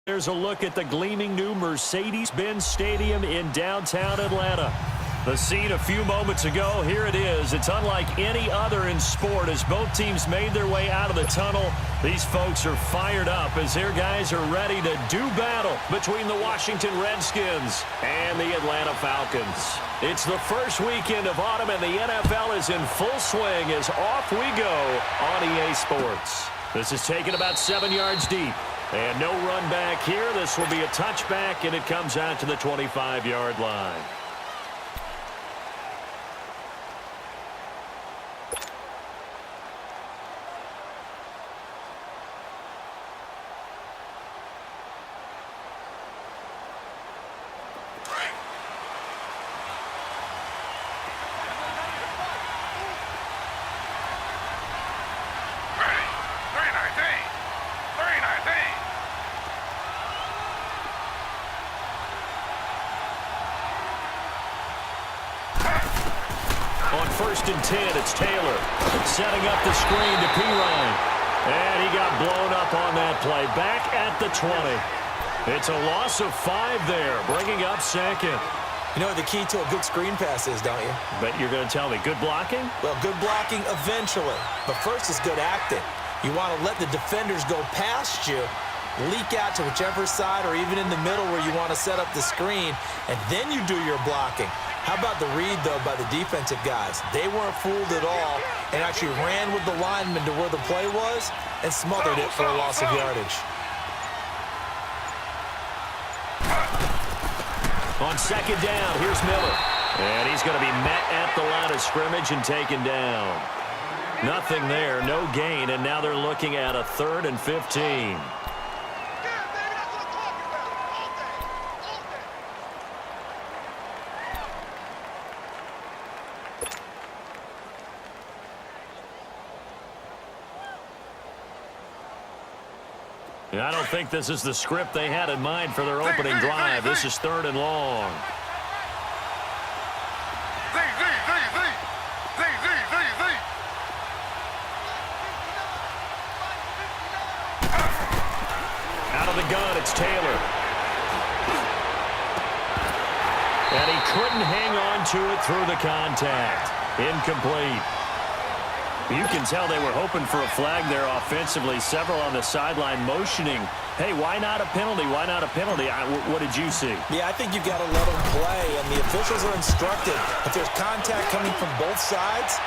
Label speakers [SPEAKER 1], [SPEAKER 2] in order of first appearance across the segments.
[SPEAKER 1] There's a look at the gleaming new Mercedes-Benz Stadium in downtown Atlanta. The scene a few moments ago, here it is. It's unlike any other in sport as both teams made their way out of the tunnel. These folks are fired up as their guys are ready to do battle between the Washington Redskins and the Atlanta Falcons. It's the first weekend of autumn and the NFL is in full swing as off we go on EA Sports. This is taken about 7 yards deep. And no run back here. This will be a touchback, and it comes out to the 25-yard line. First and 10, it's Taylor setting up the screen to Pirine. And he got blown up on that play. Back at the 20. It's a loss of 5 there, bringing up second.
[SPEAKER 2] You know what the key to a good screen pass is, don't you?
[SPEAKER 1] But you're going to tell me, good blocking?
[SPEAKER 2] Well, good blocking eventually. But first is good acting. You want to let the defenders go past you, leak out to whichever side or even in the middle where you want to set up the screen, and then you do your blocking. How about the read, though, by the defensive guys? They weren't fooled at all and actually ran with the lineman to where the play was and smothered it for a loss of yardage.
[SPEAKER 1] On second down, here's Miller. And he's going to be met at the line of scrimmage and taken down. Nothing there, no gain, and now they're looking at a 3rd and 15. I don't think this is the script they had in mind for their opening drive. This is 3rd and long. Out of the gun, it's Taylor. And he couldn't hang on to it through the contact. Incomplete. You can tell they were hoping for a flag there offensively. Several on the sideline motioning, hey, why not a penalty? Why not a penalty? What did you see?
[SPEAKER 2] Yeah, I think you've got to let them play, and the officials are instructed. If there's contact coming from both sides,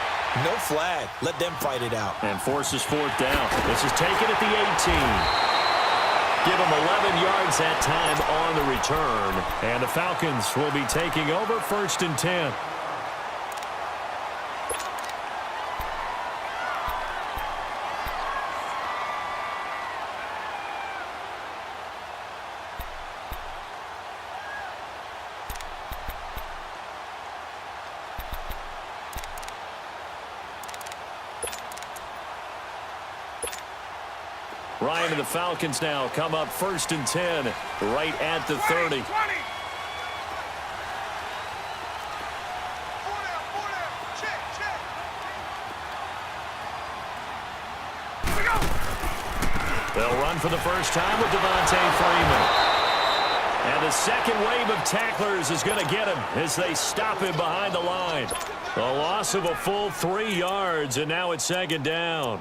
[SPEAKER 2] no flag. Let them fight it out.
[SPEAKER 1] And forces 4th down. This is taken at the 18. Give them 11 yards that time on the return. And the Falcons will be taking over 1st and 10. Ryan and the Falcons now come up 1st and 10, right at the 30. They'll run for the first time with Devontae Freeman. And the second wave of tacklers is going to get him as they stop him behind the line. A loss of a full 3 yards, and now it's 2nd down.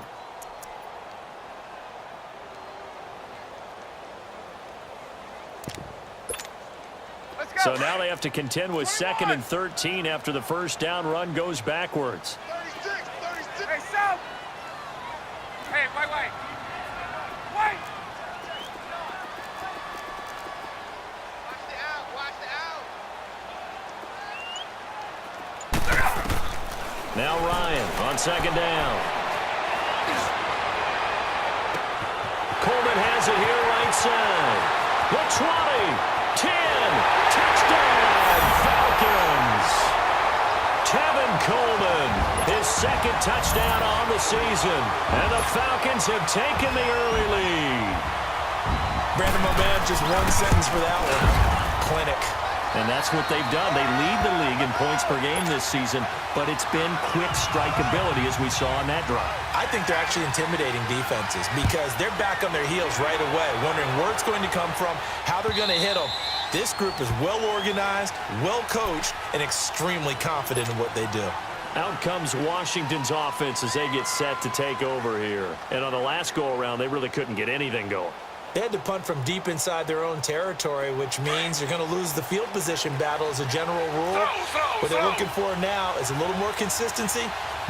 [SPEAKER 1] So now they have to contend with 2nd and 13 after the first down run goes backwards.
[SPEAKER 3] 36. Hey, South. Hey, wait. Watch the out.
[SPEAKER 1] Now Ryan on 2nd down. Coleman has it here right side. The 20, 10. Touchdown, Falcons! Tevin Coleman, his 2nd touchdown on the season. And the Falcons have taken the early lead.
[SPEAKER 2] Brandon, my man, just one sentence for that one. Clinic.
[SPEAKER 1] And that's what they've done. They lead the league in points per game this season, but it's been quick strikeability as we saw on that drive.
[SPEAKER 2] I think they're actually intimidating defenses because they're back on their heels right away, wondering where it's going to come from, how they're going to hit them. This group is well organized, well coached, and extremely confident in what they do.
[SPEAKER 1] Out comes Washington's offense as they get set to take over here. And on the last go-around, they really couldn't get anything going.
[SPEAKER 2] They had to punt from deep inside their own territory, which means you're going to lose the field position battle as a general rule. What they're looking for now is a little more consistency,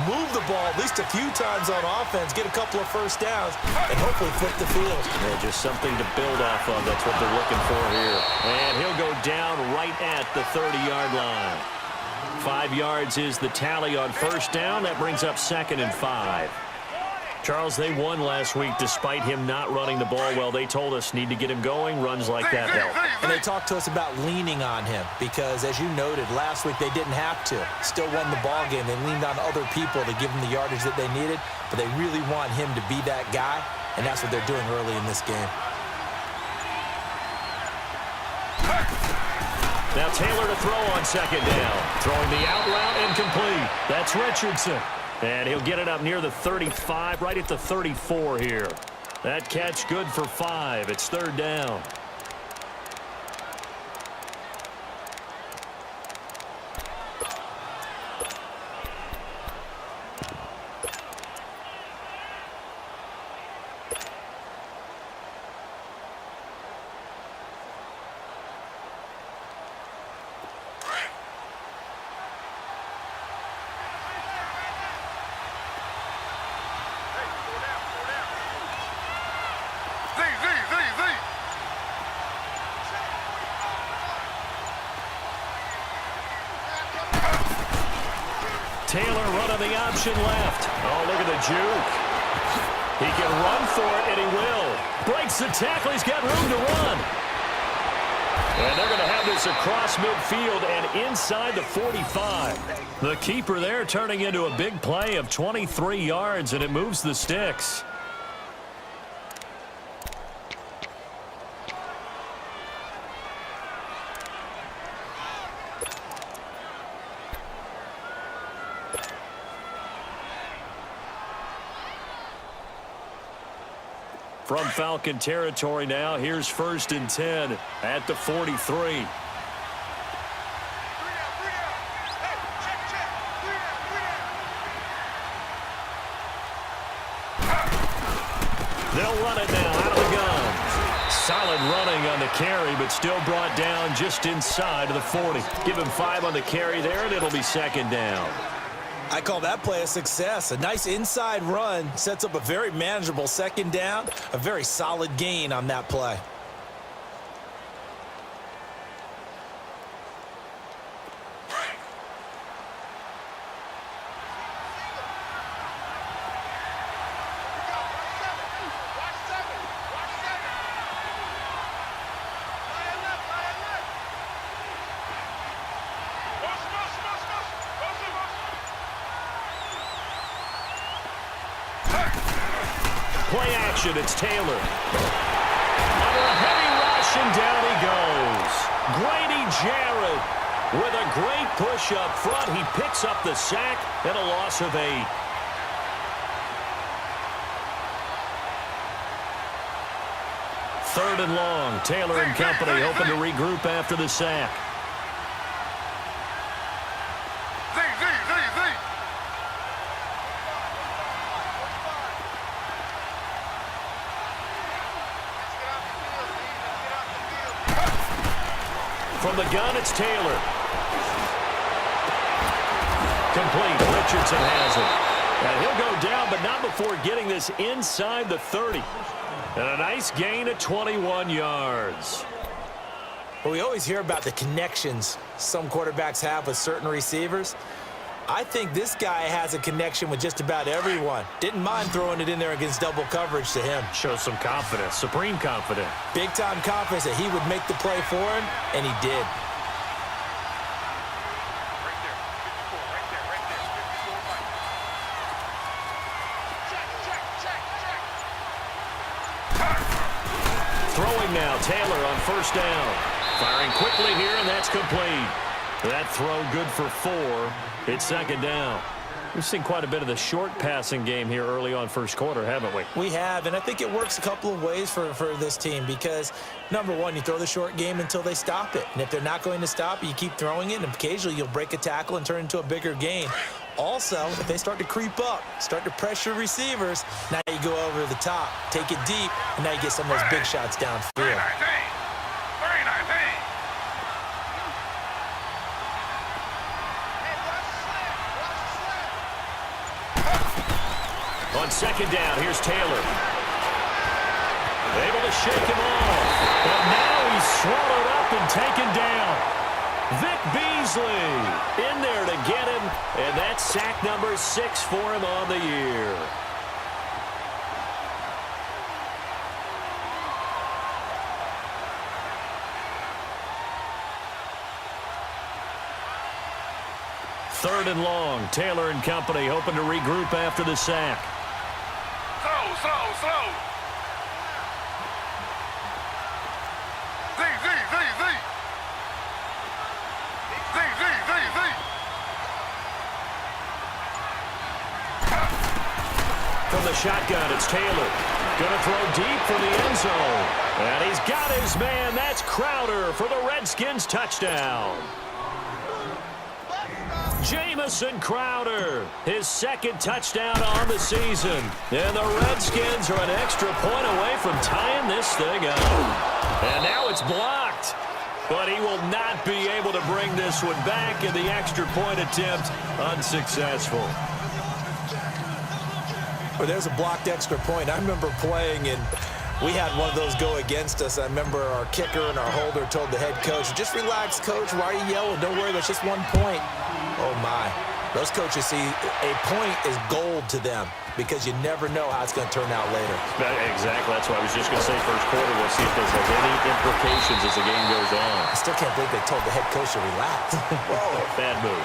[SPEAKER 2] move the ball at least a few times on offense, get a couple of first downs, and hopefully flip the field.
[SPEAKER 1] Yeah, just something to build off of. That's what they're looking for here. And he'll go down right at the 30-yard line. 5 yards is the tally on first down. That brings up 2nd and 5. Charles, they won last week despite him not running the ball well. They told us need to get him going. Runs like that help.
[SPEAKER 2] And they talked to us about leaning on him because, as you noted, last week they didn't have to. Still won the ball game. They leaned on other people to give them the yardage that they needed, but they really want him to be that guy, and that's what they're doing early in this game.
[SPEAKER 1] Now Taylor to throw on 2nd down. Throwing the out route incomplete. That's Richardson. And he'll get it up near the 35, right at the 34 here. That catch good for 5. It's 3rd down. Taylor running the option left. Oh, look at the juke. He can run for it, and he will. Breaks the tackle. He's got room to run. And they're going to have this across midfield and inside the 45. The keeper there turning into a big play of 23 yards, and it moves the sticks. From Falcon territory now, here's 1st and 10 at the 43. They'll run it now out of the gun. Solid running on the carry, but still brought down just inside of the 40. Give him 5 on the carry there, and it'll be 2nd down.
[SPEAKER 2] I call that play a success. A nice inside run sets up a very manageable 2nd down, a very solid gain on that play.
[SPEAKER 1] Play action, it's Taylor. Under a heavy rush, and down he goes. Grady Jarrett with a great push up front. He picks up the sack and a loss of 8. Third and long. Taylor and company hoping to regroup after the sack. From the gun, it's Taylor. Complete. Richardson has it. And he'll go down, but not before getting this inside the 30. And a nice gain of 21 yards.
[SPEAKER 2] Well, we always hear about the connections some quarterbacks have with certain receivers. I think this guy has a connection with just about everyone. Didn't mind throwing it in there against double coverage to him.
[SPEAKER 1] Shows some confidence, supreme confidence.
[SPEAKER 2] Big-time confidence that he would make the play for him, and he did.
[SPEAKER 1] Throwing now, Taylor on 1st down. Firing quickly here, and that's complete. That throw good for 4. It's second down. We've seen quite a bit of the short passing game here early on first quarter, haven't we?
[SPEAKER 2] We have, and I think it works a couple of ways for this team because, number one, you throw the short game until they stop it. And if they're not going to stop it, you keep throwing it, and occasionally you'll break a tackle and turn it into a bigger gain. Also, if they start to creep up, start to pressure receivers, now you go over the top, take it deep, and now you get some of those big shots downfield.
[SPEAKER 1] On second down, here's Taylor. Able to shake him off. But now he's swallowed up and taken down. Vic Beasley in there to get him. And that's sack number 6 for him on the year. Third and long. Taylor and company hoping to regroup after the sack.
[SPEAKER 3] Slow. Z.
[SPEAKER 1] From the shotgun, it's Taylor. Going to throw deep for the end zone. And he's got his man. That's Crowder for the Redskins touchdown. Jamison Crowder, his second touchdown on the season. And the Redskins are an extra point away from tying this thing up. And now it's blocked. But he will not be able to bring this one back, and the extra point attempt unsuccessful.
[SPEAKER 2] Well, there's a blocked extra point. I remember playing, and we had one of those go against us. I remember our kicker and our holder told the head coach, just relax, coach. Why are you yelling? Don't worry, that's just 1 point. Oh, my. Those coaches see a point is gold to them because you never know how it's going to turn out later.
[SPEAKER 1] Exactly. That's what I was just going to say. First quarter, we'll see if this has any implications as the game goes on.
[SPEAKER 2] I still can't believe they told the head coach to relax.
[SPEAKER 1] Whoa, bad move.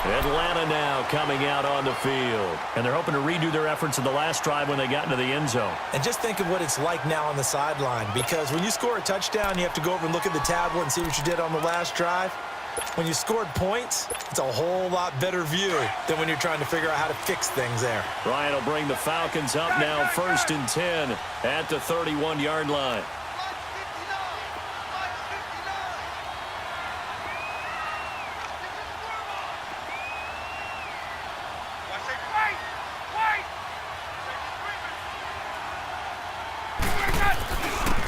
[SPEAKER 1] Atlanta now coming out on the field. And they're hoping to redo their efforts in the last drive when they got into the end zone.
[SPEAKER 2] And just think of what it's like now on the sideline, because when you score a touchdown, you have to go over and look at the tablet and see what you did on the last drive. When you scored points, it's a whole lot better view than when you're trying to figure out how to fix things there.
[SPEAKER 1] Ryan will bring the Falcons up now 1st and 10 at the 31-yard line.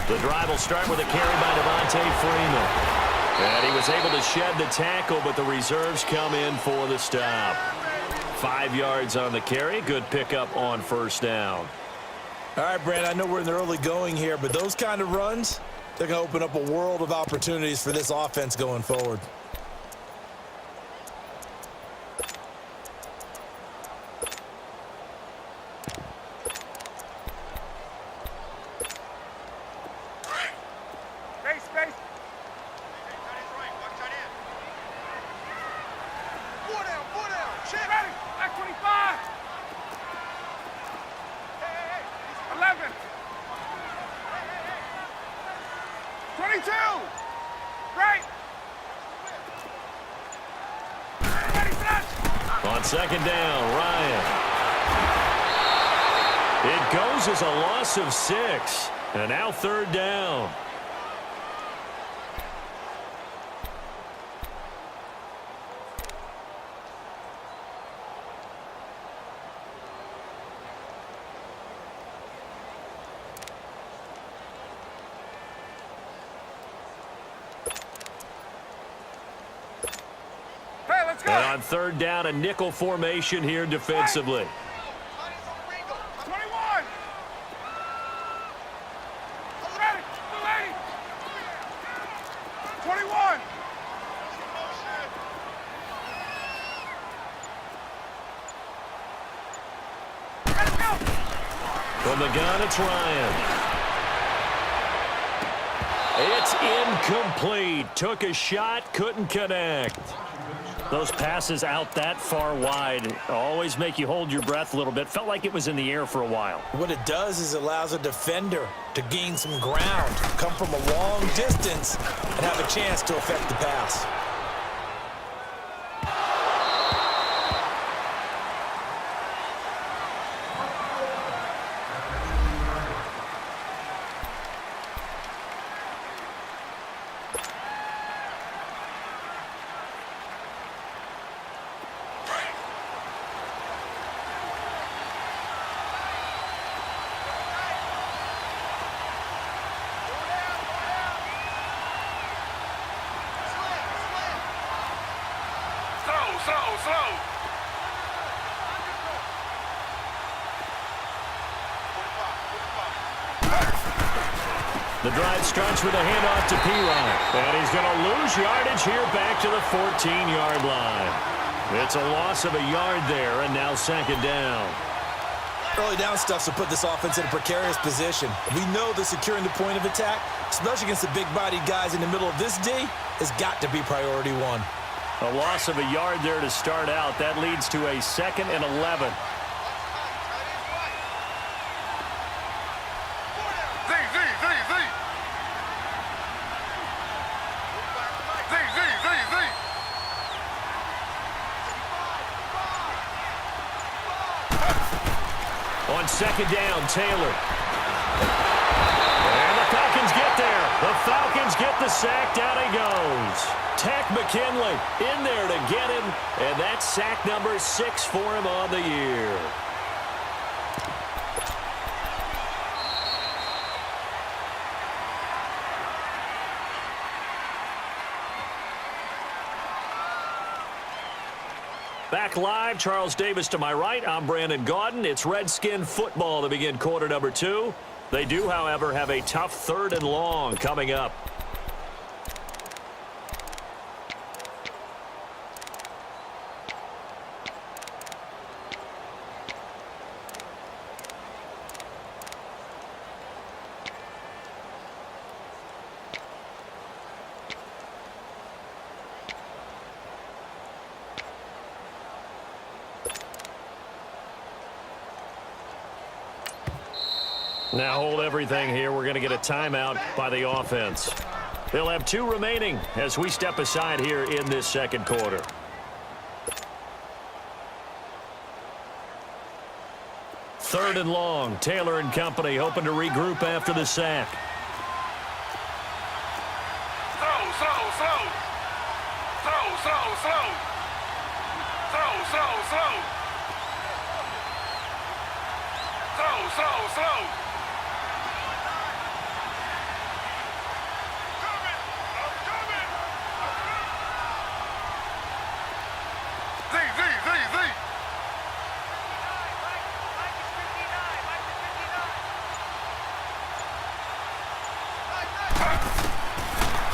[SPEAKER 1] The drive will start with a carry by Devontae Freeman. And he was able to shed the tackle, but the reserves come in for the stop. 5 yards on the carry. Good pickup on first down.
[SPEAKER 2] All right, Brand, I know we're in the early going here, but those kind of runs, they're going to open up a world of opportunities for this offense going forward.
[SPEAKER 1] On second down, Ryan. It goes as a loss of 6. And now third down. And on third down, a nickel formation here defensively.
[SPEAKER 3] 21. Ready. 21. Let's go.
[SPEAKER 1] From the gun, it's Ryan. It's incomplete. Took a shot, couldn't connect. Those passes out that far wide always make you hold your breath a little bit. Felt like it was in the air for a while.
[SPEAKER 2] What it does is it allows a defender to gain some ground, come from a long distance, and have a chance to affect the pass.
[SPEAKER 3] Slow.
[SPEAKER 1] The drive starts with a handoff to P-Ryan. And he's going to lose yardage here back to the 14-yard line. It's a loss of a yard there, and now second down.
[SPEAKER 2] Early down stuff will put this offense in a precarious position. We know that securing the point of attack, especially against the big-bodied guys in the middle of this D, has got to be priority one.
[SPEAKER 1] A loss of a yard there to start out. That leads to a 2nd and 11. On second down, Taylor. And the Falcons get there. The Falcons get the sack. Down he goes. Tech McKinley in there to get him. And that's sack number 6 for him on the year. Back live, Charles Davis to my right. I'm Brandon Gaudin. It's Redskin football to begin quarter number 2. They do, however, have a tough 3rd and long coming up. Now hold everything here. We're going to get a timeout by the offense. They'll have 2 remaining as we step aside here in this second quarter. Third and long. Taylor and company hoping to regroup after the sack.
[SPEAKER 3] Slow.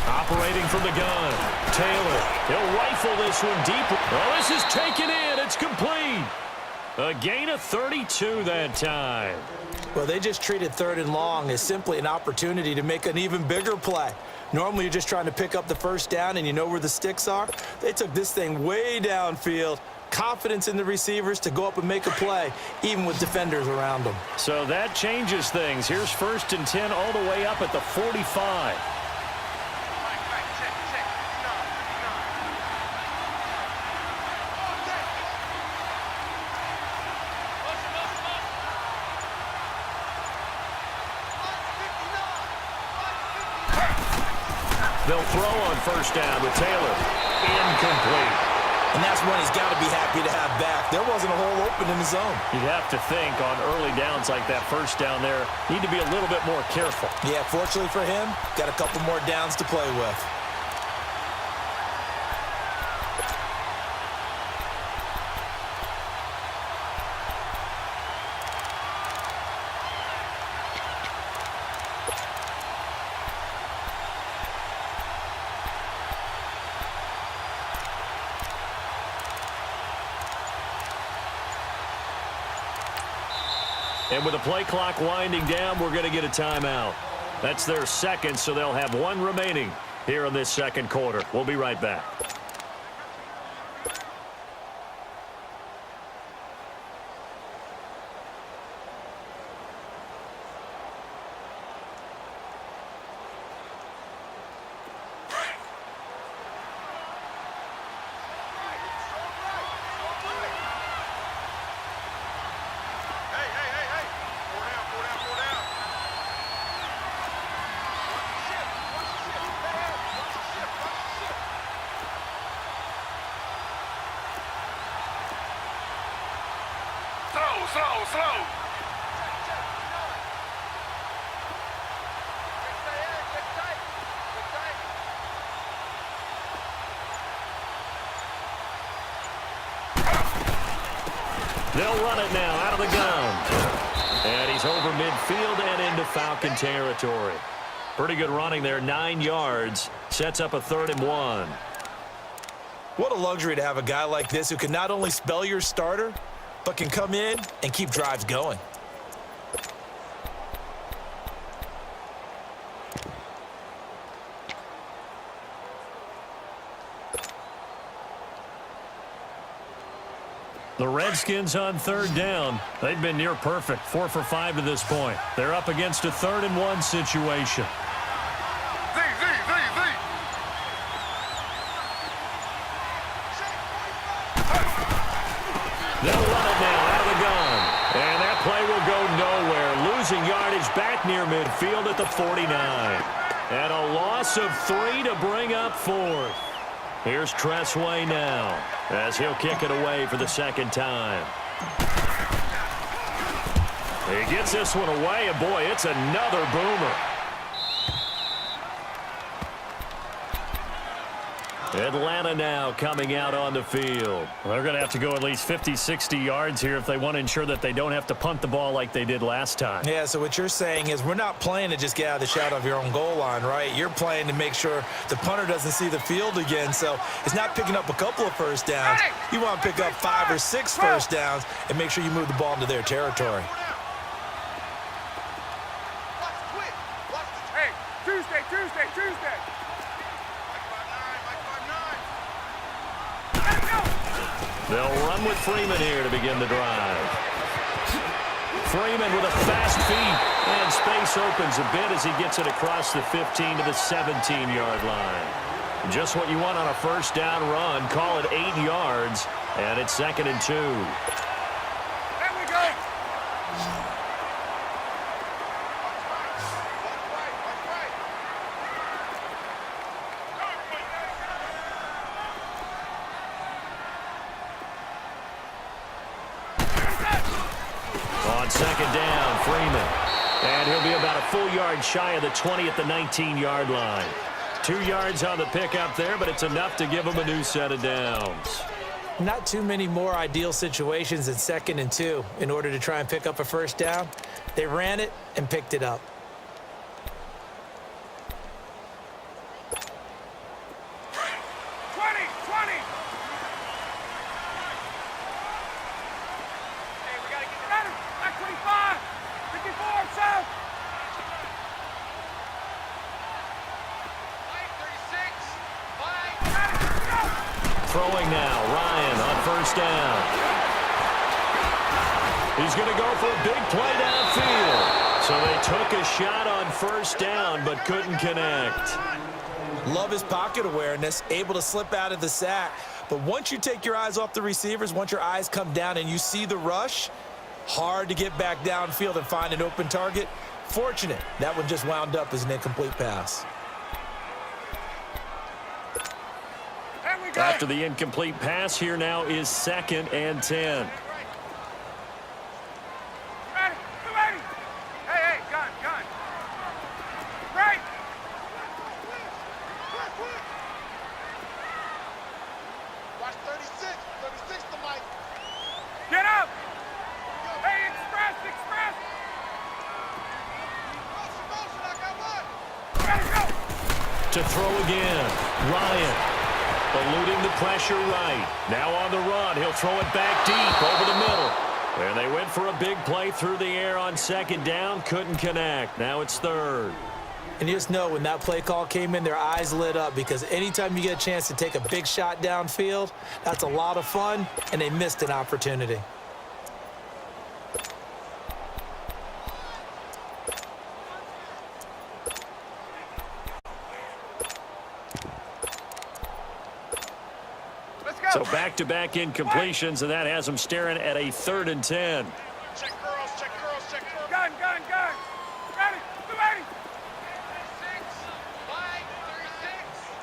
[SPEAKER 1] Operating from the gun. Taylor. He'll rifle this one deep. Oh, this is taken in. It's complete. A gain of 32 that time.
[SPEAKER 2] Well, they just treated 3rd and long as simply an opportunity to make an even bigger play. Normally, you're just trying to pick up the first down and you know where the sticks are. They took this thing way downfield. Confidence in the receivers to go up and make a play, even with defenders around them.
[SPEAKER 1] So that changes things. Here's 1st and 10 all the way up at the 45. They'll throw on 1st down with Taylor. Incomplete.
[SPEAKER 2] And that's one he's got to be happy to have back. There wasn't a hole open in the zone.
[SPEAKER 1] You'd have to think on early downs like that 1st down there, need to be a little bit more careful.
[SPEAKER 2] Yeah, fortunately for him, got a couple more downs to play with.
[SPEAKER 1] And with the play clock winding down, we're going to get a timeout. That's their 2nd, so they'll have 1 remaining here in this second quarter. We'll be right back.
[SPEAKER 3] slow.
[SPEAKER 1] They'll run it now out of the gun. And he's over midfield and into Falcon territory. Pretty good running there, 9 yards. Sets up a 3rd and 1.
[SPEAKER 2] What a luxury to have a guy like this who can not only spell your starter, but can come in and keep drives going.
[SPEAKER 1] The Redskins on 3rd down. They've been near perfect, 4 for 5 to this point. They're up against a 3rd and 1 situation.
[SPEAKER 3] Z.
[SPEAKER 1] They'll run it now out of the gun. And that play will go nowhere. Losing yardage back near midfield at the 49. And a loss of 3 to bring up 4th. Here's Tressway now as he'll kick it away for the 2nd time. He gets this one away, and boy, it's another boomer. Atlanta now coming out on the field. Well, they're going to have to go at least 50, 60 yards here if they want to ensure that they don't have to punt the ball like they did last time.
[SPEAKER 2] Yeah, so what you're saying is we're not playing to just get out of the shadow of your own goal line, right? You're playing to make sure the punter doesn't see the field again. So it's not picking up a couple of first downs. You want to pick up 5 or 6 first downs and make sure you move the ball into their territory.
[SPEAKER 3] Hey, Tuesday.
[SPEAKER 1] They'll run with Freeman here to begin the drive. Freeman with a fast feet, and space opens a bit as he gets it across the 15 to the 17-yard line. Just what you want on a first down run. Call it 8 yards, and it's 2nd and 2.
[SPEAKER 3] There we go.
[SPEAKER 1] On 2nd down, Freeman. And he'll be about a full yard shy of the 20 at the 19-yard line. 2 yards on the pickup there, but it's enough to give him a new set of downs.
[SPEAKER 2] Not too many more ideal situations than 2nd and 2 in order to try and pick up a first down. They ran it and picked it up.
[SPEAKER 1] Throwing now, Ryan on first down. He's going to go for a big play downfield. So they took a shot on first down but couldn't connect.
[SPEAKER 2] Love his pocket awareness, able to slip out of the sack. But once you take your eyes off the receivers, once your eyes come down and you see the rush, hard to get back downfield and find an open target. Fortunate, that one just wound up as an incomplete pass.
[SPEAKER 1] After the incomplete pass, here now is 2nd and 10.
[SPEAKER 3] Ready. Hey, gun. Right.
[SPEAKER 4] Watch 36 to Mike.
[SPEAKER 3] Get up. Hey, express.
[SPEAKER 4] Motion, I got one.
[SPEAKER 3] Ready, go.
[SPEAKER 1] To throw again, Ryan. Eluding the pressure right. Now on the run. He'll throw it back deep over the middle. And they went for a big play through the air on 2nd down. Couldn't connect. Now it's 3rd.
[SPEAKER 2] And you just know when that play call came in, their eyes lit up because anytime you get a chance to take a big shot downfield, that's a lot of fun, and they missed an opportunity.
[SPEAKER 1] So back-to-back incompletions, and that has them staring at a 3rd and 10.
[SPEAKER 4] Check girls.
[SPEAKER 3] Gun. Ready.
[SPEAKER 4] 36, Mike, 36.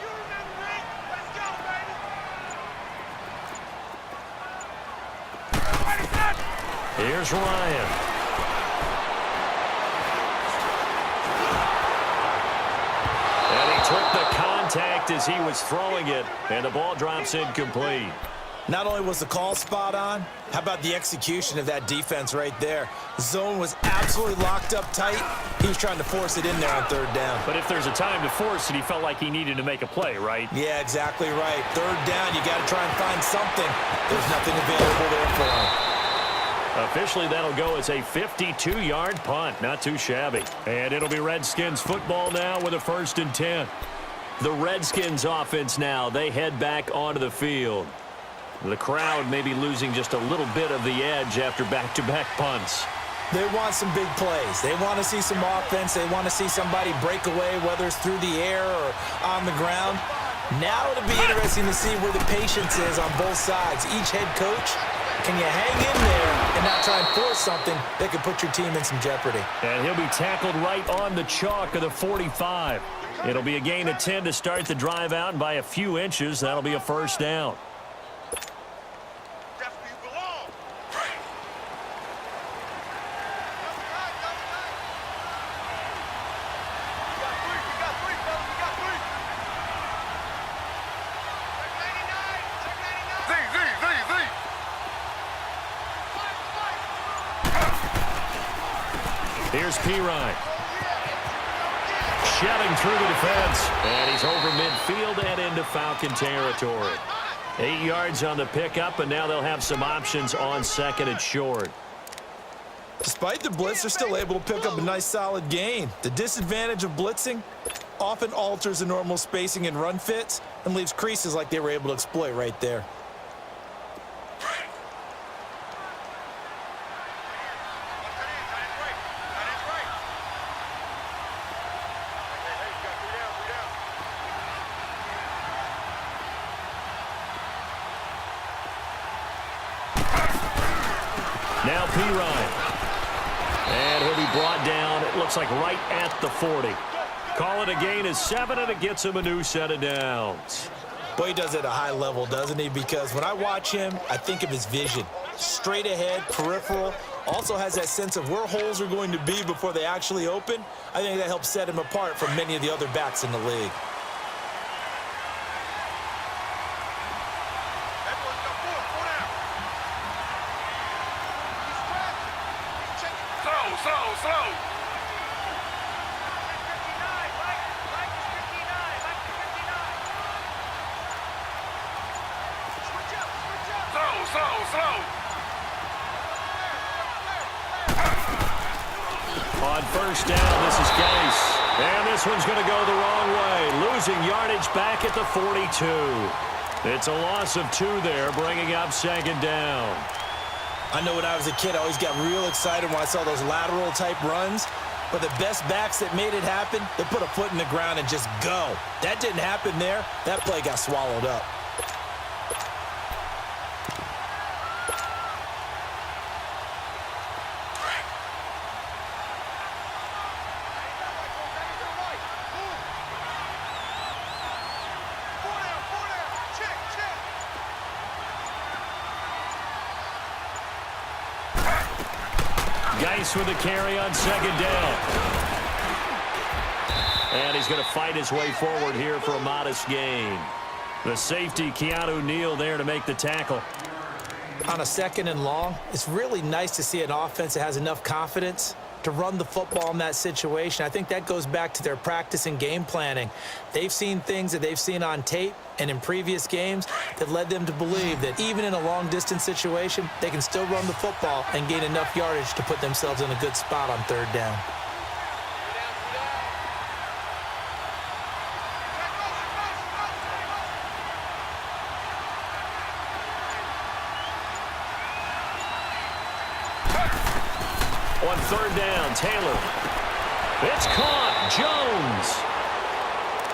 [SPEAKER 4] You remember me? Let's go, baby.
[SPEAKER 1] Here's Ryan. And he took the contact as he was throwing it, and the ball drops incomplete.
[SPEAKER 2] Not only was the call spot on, how about the execution of that defense right there? The zone was absolutely locked up tight. He was trying to force it in there on third down.
[SPEAKER 1] But if there's a time to force it, he felt like he needed to make a play, right?
[SPEAKER 2] Yeah, exactly right. Third down, you got to try and find something. There's nothing available there for him.
[SPEAKER 1] Officially, that'll go as a 52-yard punt. Not too shabby. And it'll be Redskins football now with a 1st and 10. The Redskins offense now, they head back onto the field. The crowd may be losing just a little bit of the edge after back-to-back punts.
[SPEAKER 2] They want some big plays. They want to see some offense. They want to see somebody break away, whether it's through the air or on the ground. Now it'll be interesting to see where the patience is on both sides. Each head coach, can you hang in there and not try and force something that could put your team in some jeopardy?
[SPEAKER 1] And he'll be tackled right on the chalk of the 45. It'll be a gain of 10 to start the drive out, and by a few inches, that'll be a 1st down. Here's Pirine. Shelling through the defense. And he's over midfield and into Falcon territory. 8 yards on the pickup, and now they'll have some options on 2nd and short.
[SPEAKER 2] Despite the blitz, they're still able to pick up a nice solid gain. The disadvantage of blitzing often alters the normal spacing and run fits and leaves creases like they were able to exploit right there.
[SPEAKER 1] Now Pirine. And he'll be brought down, it looks like right at the 40. Call it a gain of 7, and it gets him a new set of downs.
[SPEAKER 2] Boy, he does it at a high level, doesn't he? Because when I watch him, I think of his vision. Straight ahead, peripheral, also has that sense of where holes are going to be before they actually open. I think that helps set him apart from many of the other backs in the league.
[SPEAKER 1] On 1st down, this is Gase. And this one's going to go the wrong way. Losing yardage back at the 42. It's a loss of 2 there, bringing up 2nd down.
[SPEAKER 2] I know when I was a kid, I always got real excited when I saw those lateral-type runs. But the best backs that made it happen, they put a foot in the ground and just go. That didn't happen there. That play got swallowed up.
[SPEAKER 1] Gase with a carry on 2nd down. And he's going to fight his way forward here for a modest gain. The safety, Keanu Neal, there to make the tackle.
[SPEAKER 2] On a 2nd and long, it's really nice to see an offense that has enough confidence to run the football in that situation. I think that goes back to their practice and game planning. They've seen things that they've seen on tape and in previous games that led them to believe that even in a long-distance situation, they can still run the football and gain enough yardage to put themselves in a good spot on 3rd down.
[SPEAKER 1] On 3rd down, Taylor. It's caught. Jones.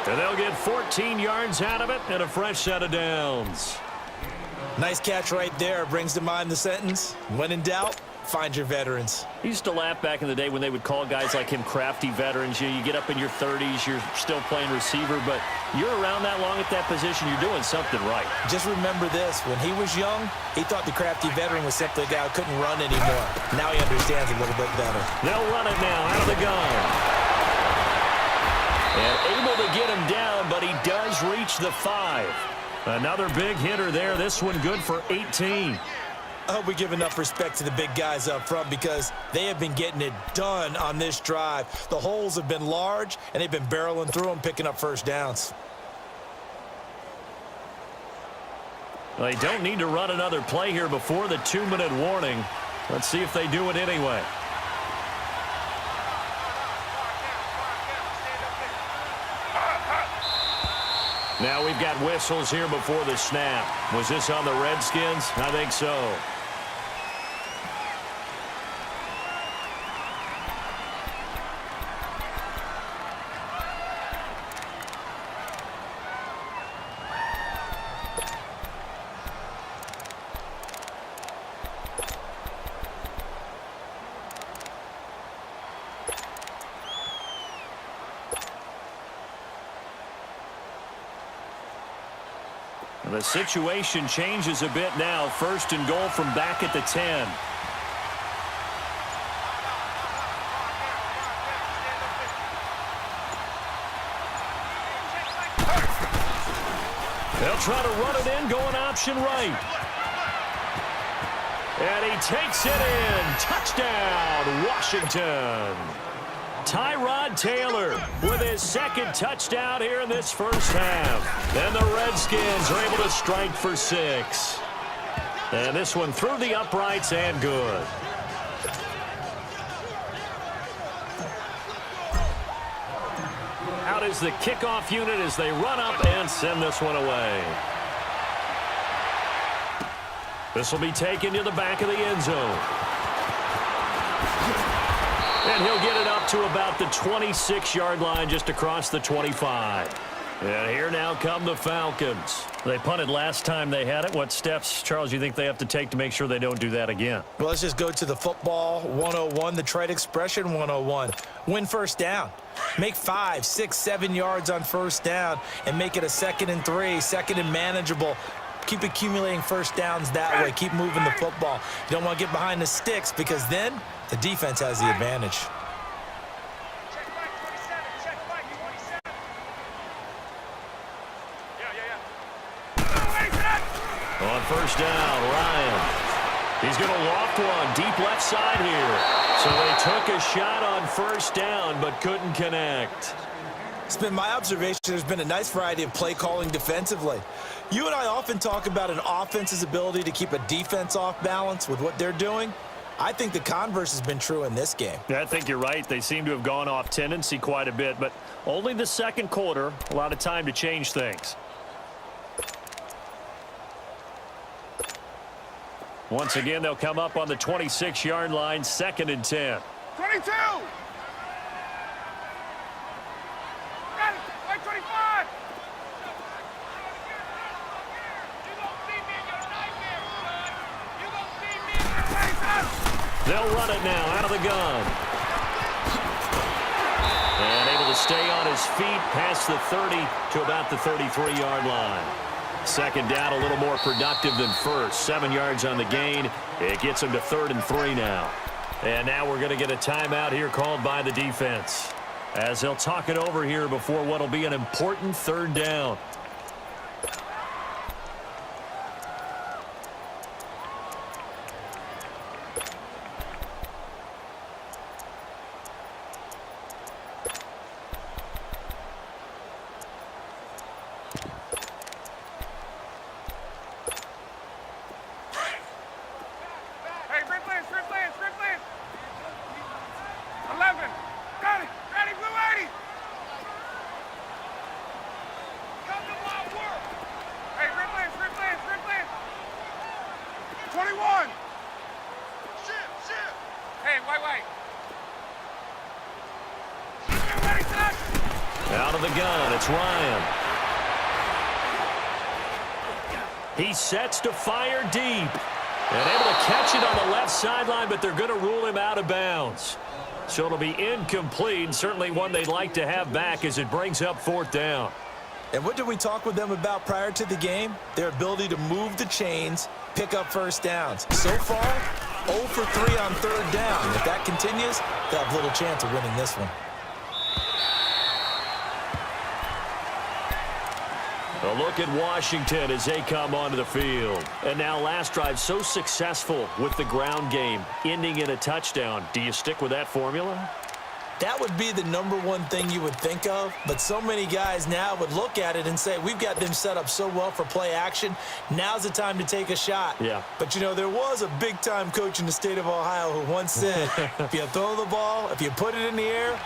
[SPEAKER 1] And they'll get 14 yards out of it and a fresh set of downs.
[SPEAKER 2] Nice catch right there. Brings to mind the sentence, when in doubt, Find your veterans.
[SPEAKER 1] I used to laugh back in the day when they would call guys like him crafty veterans. You get up in your 30s, you're still playing receiver, but you're around that long at that position, you're doing something right.
[SPEAKER 2] Just remember this. When he was young, he thought the crafty veteran was simply a guy who couldn't run anymore. Now he understands a little bit better.
[SPEAKER 1] They'll run it now out of the gun. And able to get him down, but he does reach the 5. Another big hitter there. This one good for 18.
[SPEAKER 2] I hope we give enough respect to the big guys up front because they have been getting it done on this drive. The holes have been large, and they've been barreling through them, picking up first downs.
[SPEAKER 1] They don't need to run another play here before the 2-minute warning. Let's see if they do it anyway. Now we've got whistles here before the snap. Was this on the Redskins? I think so. The situation changes a bit now. 1st and goal from back at the 10. They'll try to run it in, going option right. And he takes it in. Touchdown, Washington. Tyrod Taylor with his 2nd touchdown here in this first half. And the Redskins are able to strike for 6. And this one through the uprights and good. Out is the kickoff unit as they run up and send this one away. This will be taken to the back of the end zone. And he'll get it up to about the 26-yard line, just across the 25. And here now come the Falcons. They punted last time they had it. What steps, Charles, you think they have to take to make sure they don't do that again?
[SPEAKER 2] Well, let's just go to the football 101, the trade expression 101. Win first down. Make 5, 6, 7 yards on first down and make it a 2nd and 3, 2nd and manageable. Keep accumulating first downs that way. Keep moving the football. You don't want to get behind the sticks because then the defense has the advantage.
[SPEAKER 3] Check back 27. Check back 27. Yeah.
[SPEAKER 1] On first down, Ryan. He's going to loft one deep left side here. So they took a shot on first down but couldn't connect.
[SPEAKER 2] It's been my observation there's been a nice variety of play calling defensively. You and I often talk about an offense's ability to keep a defense off balance with what they're doing. I think the converse has been true in this game.
[SPEAKER 1] Yeah, I think you're right. They seem to have gone off tendency quite a bit, but only the 2nd quarter, a lot of time to change things. Once again, they'll come up on the 26-yard line, 2nd and 10.
[SPEAKER 3] 22. Got it. Like 25.
[SPEAKER 4] You gon' see me in your nightmare, son. You gon' see me in your
[SPEAKER 1] They'll run it now out of the gun. And able to stay on his feet past the 30 to about the 33-yard line. 2nd down, a little more productive than first. 7 yards on the gain. It gets him to 3rd and 3 now. And now we're going to get a timeout here called by the defense, as they'll talk it over here before what will be an important 3rd down.
[SPEAKER 3] Hey, Rip Lance. 11. Got it. Ready, blue 80.
[SPEAKER 4] Come to my work.
[SPEAKER 3] Hey, Rip Lance. 21.
[SPEAKER 4] Shit.
[SPEAKER 3] Hey, wait. Get ready, son.
[SPEAKER 1] Out of the gun, it's Ryan. He sets to fire deep. And able to catch it on the left sideline, but they're going to rule him out of bounds. So it'll be incomplete, certainly one they'd like to have back as it brings up 4th down.
[SPEAKER 2] And what did we talk with them about prior to the game? Their ability to move the chains, pick up first downs. So far, 0 for 3 on 3rd down. If that continues, they'll have little chance of winning this one.
[SPEAKER 1] A look at Washington as they come onto the field. And now last drive so successful with the ground game, ending in a touchdown. Do you stick with that formula?
[SPEAKER 2] That would be the #1 thing you would think of, but so many guys now would look at it and say, we've got them set up so well for play action. Now's the time to take a shot.
[SPEAKER 1] Yeah.
[SPEAKER 2] But, you know, there was a big-time coach in the state of Ohio who once said, if you throw the ball, if you put it in the air,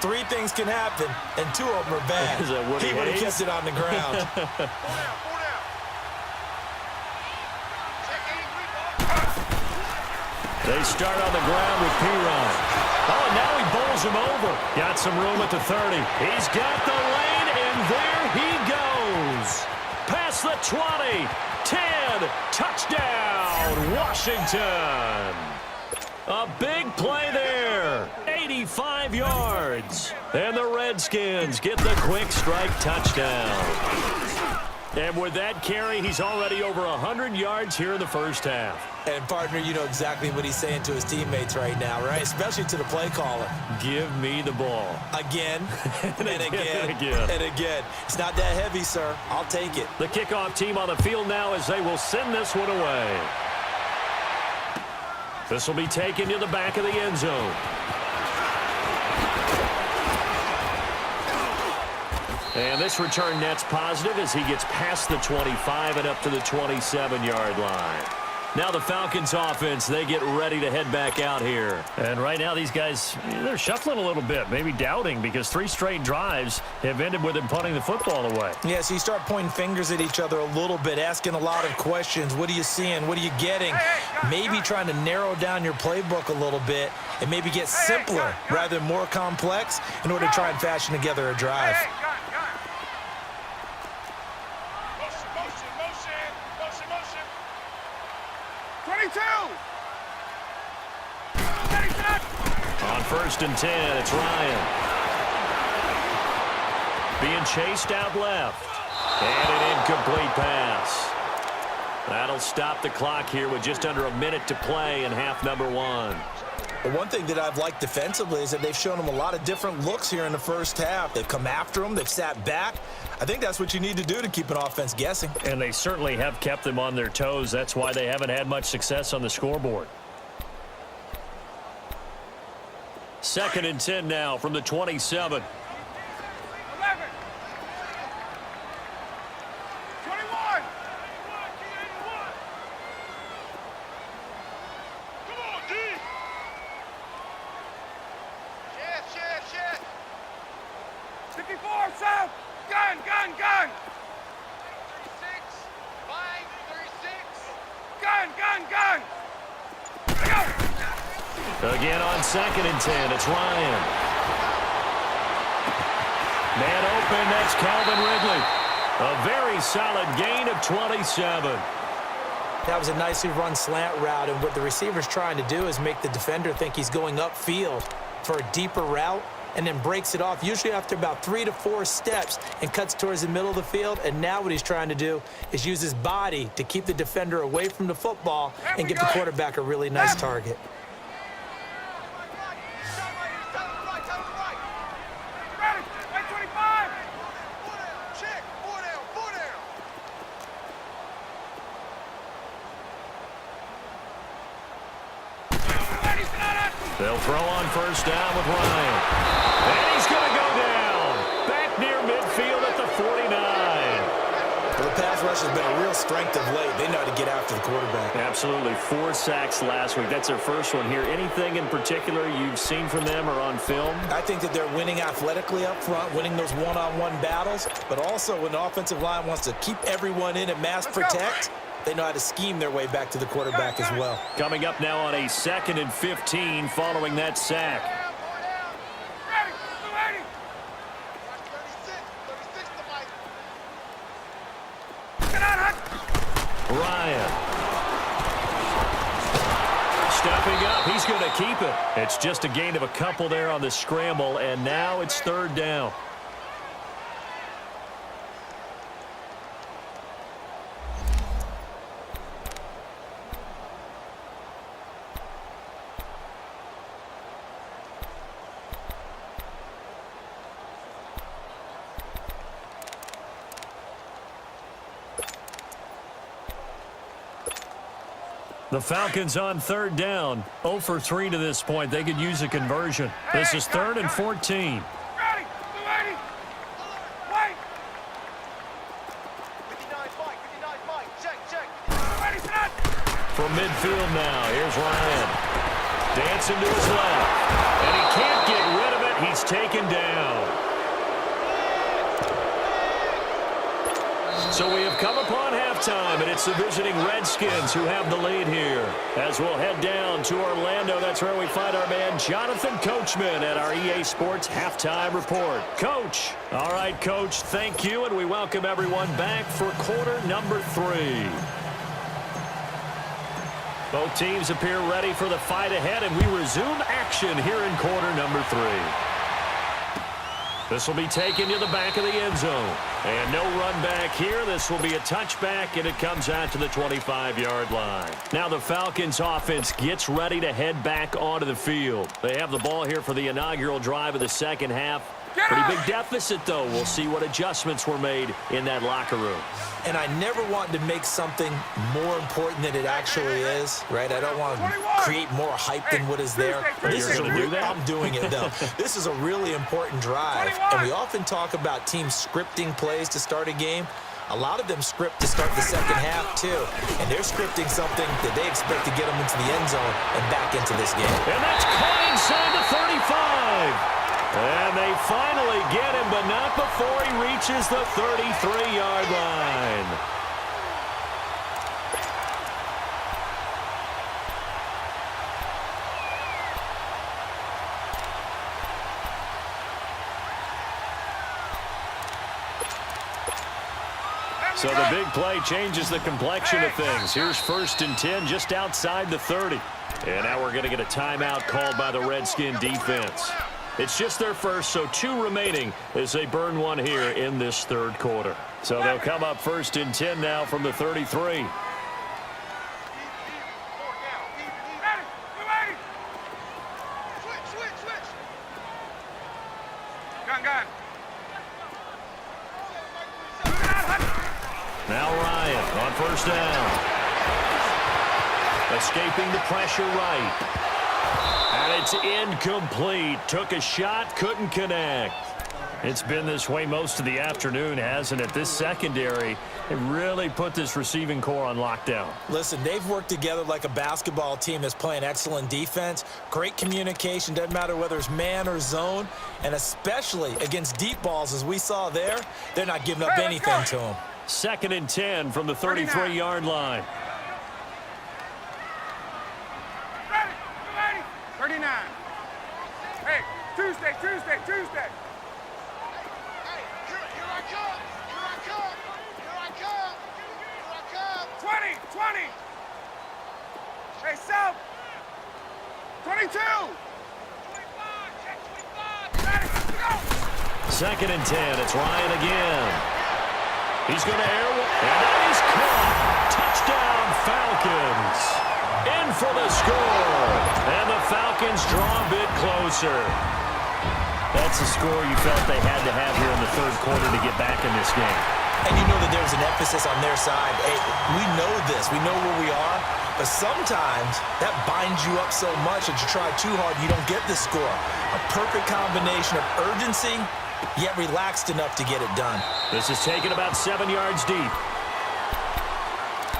[SPEAKER 2] 3 things can happen, and 2 of them are bad.
[SPEAKER 1] Is that
[SPEAKER 2] he would have kept it on the ground.
[SPEAKER 1] They start on the ground with Piron. Oh, and now he bowls him over. Got some room at the 30. He's got the lane, and there he goes. Past the 20. 10. Touchdown, Washington. A big play there. 85 yards. And the Redskins get the quick strike touchdown. And with that carry, he's already over 100 yards here in the first half.
[SPEAKER 2] And, partner, you know exactly what he's saying to his teammates right now, right? Especially to the play caller.
[SPEAKER 1] Give me the ball.
[SPEAKER 2] Again, and again,
[SPEAKER 1] again.
[SPEAKER 2] and again. It's not that heavy, sir. I'll take it.
[SPEAKER 1] The kickoff team on the field now as they will send this one away. This will be taken to the back of the end zone. And this return net's positive as he gets past the 25 and up to the 27-yard line. Now the Falcons offense, they get ready to head back out here. And right now these guys, they're shuffling a little bit, maybe doubting, because 3 straight drives have ended with them punting the football away.
[SPEAKER 2] Yeah, so you start pointing fingers at each other a little bit, asking a lot of questions. What are you seeing? What are you getting? Maybe trying to narrow down your playbook a little bit and maybe get simpler rather than more complex in order to try and fashion together a drive.
[SPEAKER 1] On 1st and 10, it's Ryan. Being chased out left. And an incomplete pass. That'll stop the clock here with just under a minute to play in half number 1.
[SPEAKER 2] But one thing that I've liked defensively is that they've shown them a lot of different looks here in the first half. They've come after them. They've sat back. I think that's what you need to do to keep an offense guessing.
[SPEAKER 1] And they certainly have kept them on their toes. That's why they haven't had much success on the scoreboard. 2nd and 10 now from the 27.
[SPEAKER 4] 11. 21. Come on, D. Shit. 54, Sam. Gun. 36. Line 36. Gun.
[SPEAKER 1] Again on 2nd and 10, it's Ryan. Man open, that's Calvin Ridley. A very solid gain of 27.
[SPEAKER 2] That was a nicely run slant route, and what the receiver's trying to do is make the defender think he's going upfield for a deeper route and then breaks it off, usually after about 3 to 4 steps, and cuts towards the middle of the field. And now what he's trying to do is use his body to keep the defender away from the football and give the quarterback a really nice target.
[SPEAKER 1] They'll throw on 1st down with Ryan. And he's going to go down. Back near midfield at the 49.
[SPEAKER 2] Well, the pass rush has been a real strength of late. They know how to get after the quarterback.
[SPEAKER 1] Absolutely. 4 sacks last week. That's their first one here. Anything in particular you've seen from them or on film?
[SPEAKER 2] I think that they're winning athletically up front, winning those one-on-one battles, but also when the offensive line wants to keep everyone in and mass protect, they know how to scheme their way back to the quarterback as well.
[SPEAKER 1] Coming up now on a 2nd and 15 following that sack. Ryan. keep it. It's just a gain of a couple there on the scramble, and now it's third down. The Falcons on third down. 0 for 3 to this point. They could use a conversion. This is 3rd and 14.
[SPEAKER 4] Ready. Ready. Wait.
[SPEAKER 3] 59 Mike, 59 Mike. Check.
[SPEAKER 4] Ready, set.
[SPEAKER 1] From midfield now, here's Ryan. Dancing to his left. And he can't get rid of it. He's taken down. So we have come upon halftime, and it's the visiting Redskins who have the lead here. As we'll head down to Orlando, that's where we find our man Jonathan Coachman at our EA Sports Halftime Report. Coach. All right, Coach, thank you, and we welcome everyone back for quarter number 3. Both teams appear ready for the fight ahead, and we resume action here in quarter number 3. This will be taken to the back of the end zone. And no run back here. This will be a touchback, and it comes out to the 25-yard line. Now the Falcons offense gets ready to head back onto the field. They have the ball here for the inaugural drive of the second half. Pretty big deficit, though. We'll see what adjustments were made in that locker room.
[SPEAKER 2] And I never want to make something more important than it actually is, right? I don't want to create more hype than what is there.
[SPEAKER 1] This is
[SPEAKER 2] I'm doing it, though. This is a really important drive. And we often talk about teams scripting plays to start a game. A lot of them script to start the second half, too. And they're scripting something that they expect to get them into the end zone and back into this game.
[SPEAKER 1] And that's caught inside the 35. And they finally get him, but not before he reaches the 33-yard line. So the big play changes the complexion of things. Here's 1st and 10 just outside the 30. And now we're going to get a timeout called by the Redskin defense. It's just their first, so 2 remaining as they burn one here in this third quarter. So they'll come up 1st and 10 now from the 33.
[SPEAKER 4] Gun.
[SPEAKER 1] Now Ryan on 1st down. Escaping the pressure right. And it's incomplete. Took a shot, couldn't connect. It's been this way most of the afternoon, hasn't it? This secondary, it really put this receiving core on lockdown.
[SPEAKER 2] Listen, they've worked together like a basketball team that's playing excellent defense. Great communication, doesn't matter whether it's man or zone. And especially against deep balls, as we saw there, they're not giving up anything to them.
[SPEAKER 1] 2nd and 10 from the 33-yard line.
[SPEAKER 4] 39. Hey, Tuesday.
[SPEAKER 3] Hey, here I come.
[SPEAKER 4] 20. Hey, South. 22. 25. Ready, go.
[SPEAKER 1] 2nd and 10. It's Ryan again. He's going to air one. And that is caught. Touchdown, Falcons. In for the score. And the Falcons draw a bit closer. That's a score you felt they had to have here in the third quarter to get back in this game.
[SPEAKER 2] And you know that there's an emphasis on their side. Hey, we know this. We know where we are. But sometimes that binds you up so much that you try too hard and you don't get the score. A perfect combination of urgency, yet relaxed enough to get it done.
[SPEAKER 1] This is taken about 7 yards deep.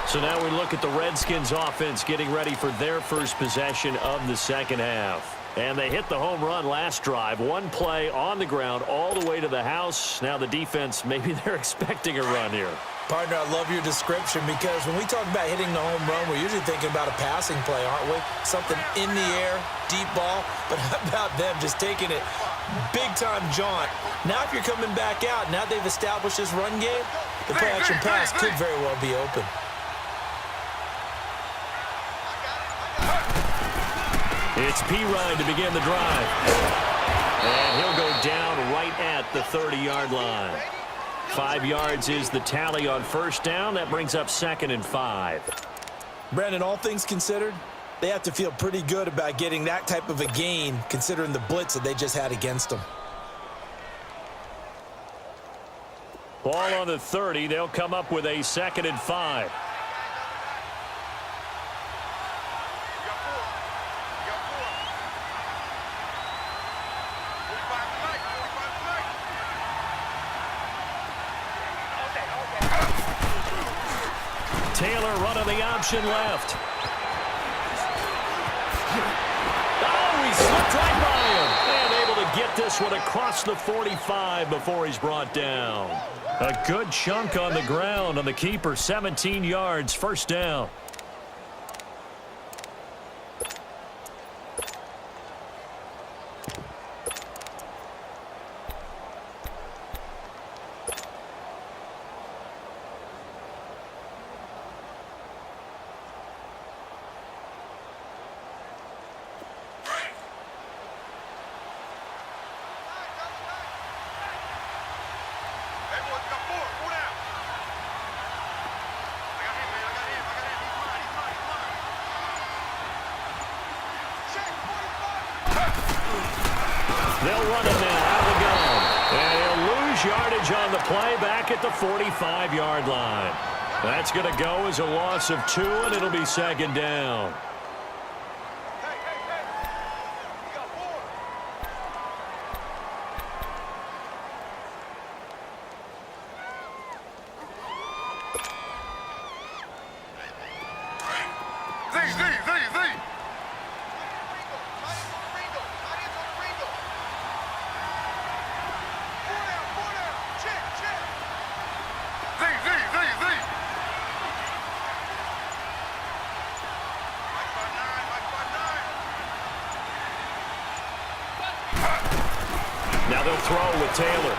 [SPEAKER 1] So now we look at the Redskins offense getting ready for their first possession of the second half. And they hit the home run last drive. One play on the ground all the way to the house. Now the defense, maybe they're expecting a run here.
[SPEAKER 2] Partner, I love your description because when we talk about hitting the home run, we're usually thinking about a passing play, aren't we? Something in the air, deep ball. But how about them just taking it big-time jaunt? Now if you're coming back out, now they've established this run game, the play-action pass could very well be open.
[SPEAKER 1] It's Pirine to begin the drive. And he'll go down right at the 30-yard line. 5 yards is the tally on first down. That brings up 2nd and 5.
[SPEAKER 2] Brandon, all things considered, they have to feel pretty good about getting that type of a gain considering the blitz that they just had against them.
[SPEAKER 1] Ball on the 30. They'll come up with a 2nd and 5. Taylor running the option left. Oh, he slipped right by him. And able to get this one across the 45 before he's brought down. A good chunk on the ground on the keeper. 17 yards, first down. They'll run it now out of the gun. And he'll lose yardage on the play back at the 45-yard line. That's going to go as a loss of 2, and it'll be 2nd down. Now they'll throw with Taylor.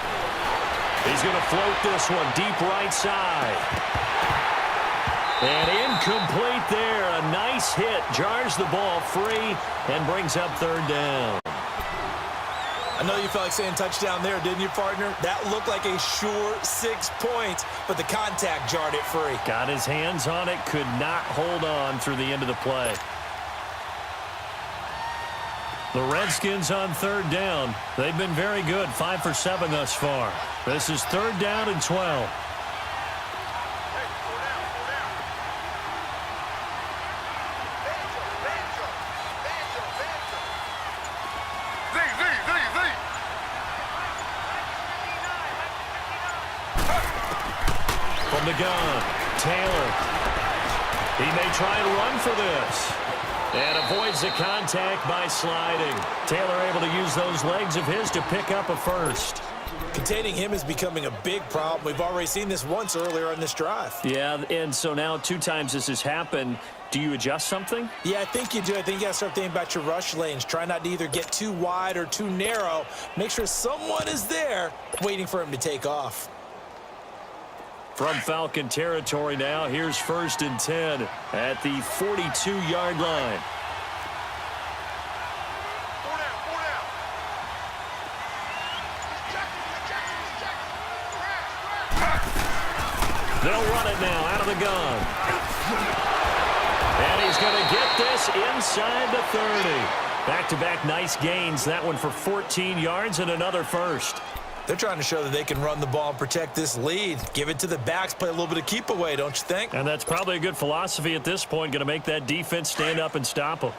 [SPEAKER 1] He's going to float this one deep right side. And incomplete there. A nice hit. Jars the ball free and brings up 3rd down.
[SPEAKER 2] I know you felt like saying touchdown there, didn't you, partner? That looked like a sure 6 points, but the contact jarred it free.
[SPEAKER 1] Got his hands on it. Could not hold on through the end of the play. The Redskins on 3rd down. They've been very good, 5 for 7 thus far. This is 3rd down and 12. From the gun, Taylor. He may try and run for this. And avoids the contact by sliding. Taylor able to use those legs of his to pick up a first.
[SPEAKER 2] Containing him is becoming a big problem. We've already seen this once earlier on this drive.
[SPEAKER 1] Yeah, and so now 2 times this has happened. Do you adjust something?
[SPEAKER 2] Yeah, I think you do. I think you got to start thinking about your rush lanes. Try not to either get too wide or too narrow. Make sure someone is there waiting for him to take off.
[SPEAKER 1] From Falcon territory now, here's 1st and 10 at the 42-yard line. They'll run it now out of the gun. And he's going to get this inside the 30. Back-to-back nice gains. That one for 14 yards and another first.
[SPEAKER 2] They're trying to show that they can run the ball and protect this lead. Give it to the backs, play a little bit of keep away, don't you think?
[SPEAKER 1] And that's probably a good philosophy at this point. Going to make that defense stand up and stop them.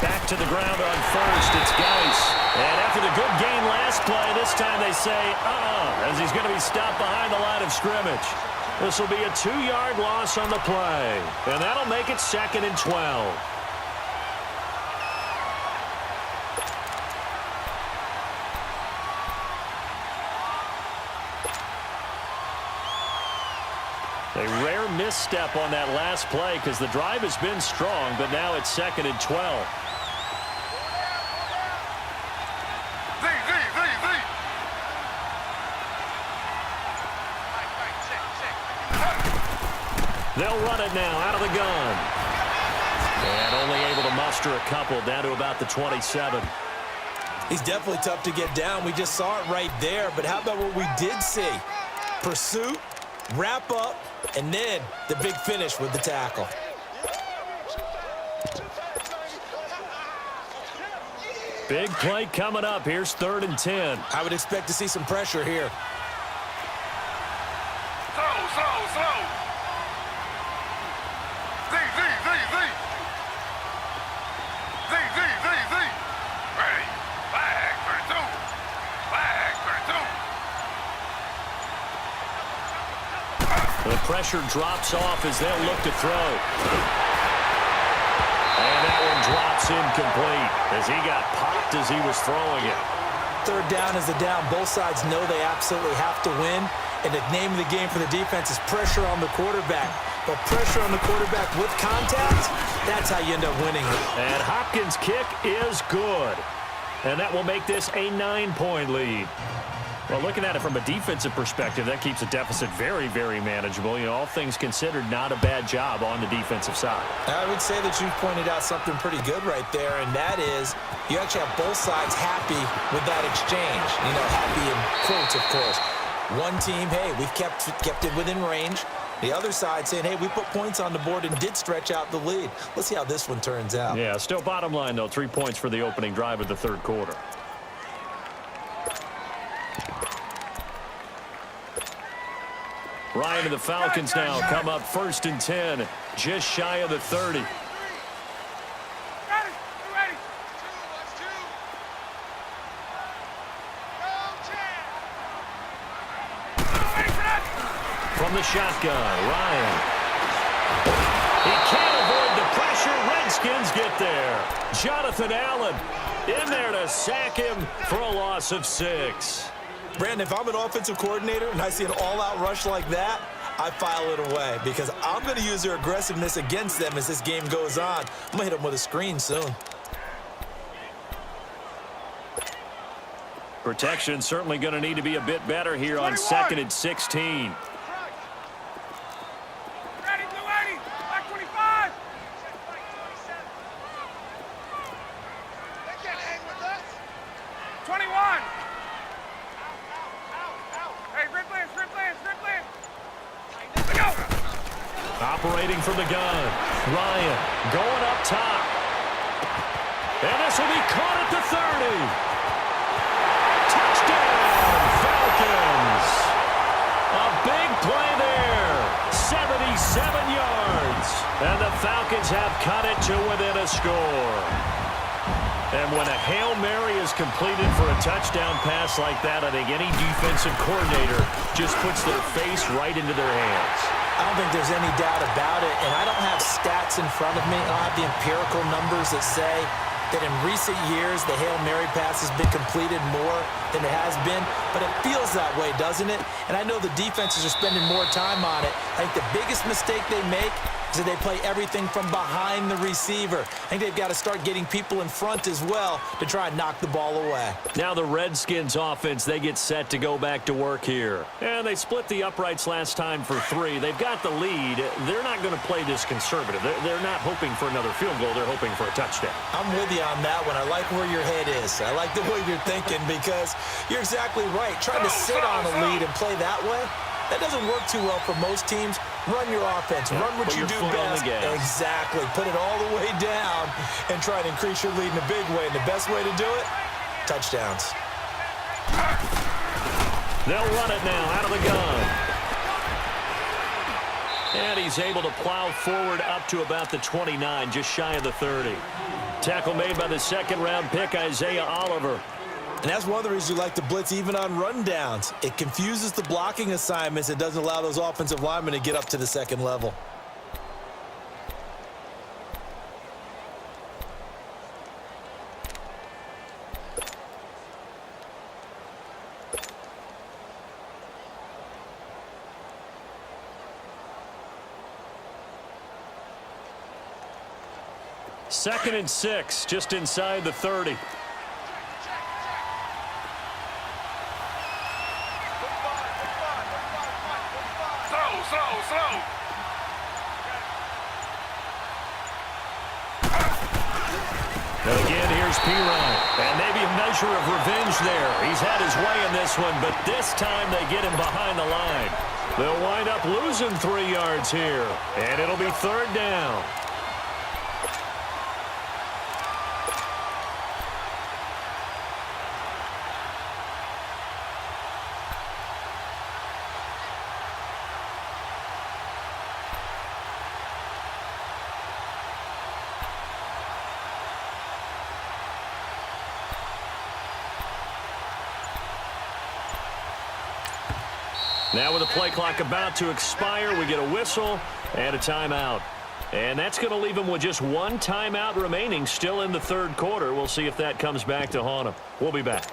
[SPEAKER 1] Back to the ground on first. It's Geis. And after the good gain last play, this time they say, as he's going to be stopped behind the line of scrimmage. This will be a 2-yard loss on the play. And that'll make it 2nd and 12. A rare misstep on that last play because the drive has been strong, but now it's 2nd and 12. They'll run it now out of the gun. And only able to muster a couple down to about the 27.
[SPEAKER 2] He's definitely tough to get down. We just saw it right there. But how about what we did see? Pursuit, wrap up, and then the big finish with the tackle.
[SPEAKER 1] Big play coming up. Here's 3rd and 10.
[SPEAKER 2] I would expect to see some pressure here.
[SPEAKER 4] Slow. Z. Ready. Flag for 2.
[SPEAKER 1] The pressure drops off as they'll look to throw. And that one drops incomplete as he got popped as he was throwing it.
[SPEAKER 2] 3rd down is the down. Both sides know they absolutely have to win. And the name of the game for the defense is pressure on the quarterback. But pressure on the quarterback with contact, that's how you end up winning it.
[SPEAKER 1] And Hopkins' kick is good. And that will make this a 9-point lead. Well, looking at it from a defensive perspective, that keeps the deficit very, very manageable. You know, all things considered, not a bad job on the defensive side.
[SPEAKER 2] I would say that you pointed out something pretty good right there, and that is you actually have both sides happy with that exchange. You know, happy in quotes, of course. One team, hey, we've kept it within range. The other side saying, hey, we put points on the board and did stretch out the lead. Let's see how this one turns out.
[SPEAKER 1] Yeah, still bottom line, though, 3 points for the opening drive of the 3rd quarter. Ryan and the Falcons now come up 1st and 10, just shy of the 30.
[SPEAKER 4] Ready.
[SPEAKER 1] From the shotgun, Ryan. He can't avoid the pressure. Redskins get there. Jonathan Allen in there to sack him for a loss of 6.
[SPEAKER 2] Brandon, if I'm an offensive coordinator and I see an all-out rush like that, I file it away because I'm going to use their aggressiveness against them as this game goes on. I'm going to hit them with a screen soon.
[SPEAKER 1] Protection certainly going to need to be a bit better here on 2nd and 16.
[SPEAKER 4] Ready, 280. Back 25. They can't hang with us. 21. Hey, rip lance. Let's go.
[SPEAKER 1] Operating from the gun. Ryan going up top. And this will be caught at the 30. Touchdown, Falcons. A big play there. 77 yards. And the Falcons have cut it to within a score. And when a Hail Mary is completed for a touchdown pass like that, I think any defensive coordinator just puts their face right into their hands.
[SPEAKER 2] I don't think there's any doubt about it, and I don't have stats in front of me. I don't have the empirical numbers that say that in recent years the Hail Mary pass has been completed more than it has been, but it feels that way, doesn't it? And I know the defenses are spending more time on it. I think the biggest mistake they make is that they play everything from behind the receiver. I think they've got to start getting people in front as well to try and knock the ball away.
[SPEAKER 1] Now the Redskins offense, they get set to go back to work here. And they split the uprights last time for 3. They've got the lead. They're not going to play this conservative. They're not hoping for another field goal. They're hoping for a touchdown.
[SPEAKER 2] I'm with you on that one. I like where your head is. I like the way you're thinking because you're exactly right. Trying to sit on a lead and play that way, that doesn't work too well for most teams. Run your offense. Run what you do best. Exactly. Put it all the way down and try to increase your lead in a big way. And the best way to do it, touchdowns.
[SPEAKER 1] They'll run it now out of the gun. And he's able to plow forward up to about the 29, just shy of the 30. Tackle made by the 2nd-round pick, Isaiah Oliver.
[SPEAKER 2] And that's one of the reasons you like to blitz even on rundowns. It confuses the blocking assignments. It doesn't allow those offensive linemen to get up to the 2nd level.
[SPEAKER 1] Second and 6, just inside the 30.
[SPEAKER 4] Slow.
[SPEAKER 1] P-Ryan. And maybe a measure of revenge there. He's had his way in this one, but this time they get him behind the line. They'll wind up losing 3 yards here, and it'll be 3rd down. Now with the play clock about to expire, we get a whistle and a timeout. And that's going to leave them with just 1 timeout remaining still in the 3rd quarter. We'll see if that comes back to haunt them. We'll be back.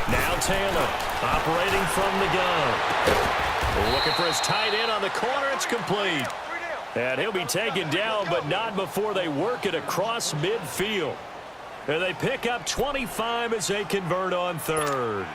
[SPEAKER 1] Now Taylor operating from the gun. Looking for his tight end on the corner. It's complete. And he'll be taken down, but not before they work it across midfield. And they pick up 25 as they convert on 3rd.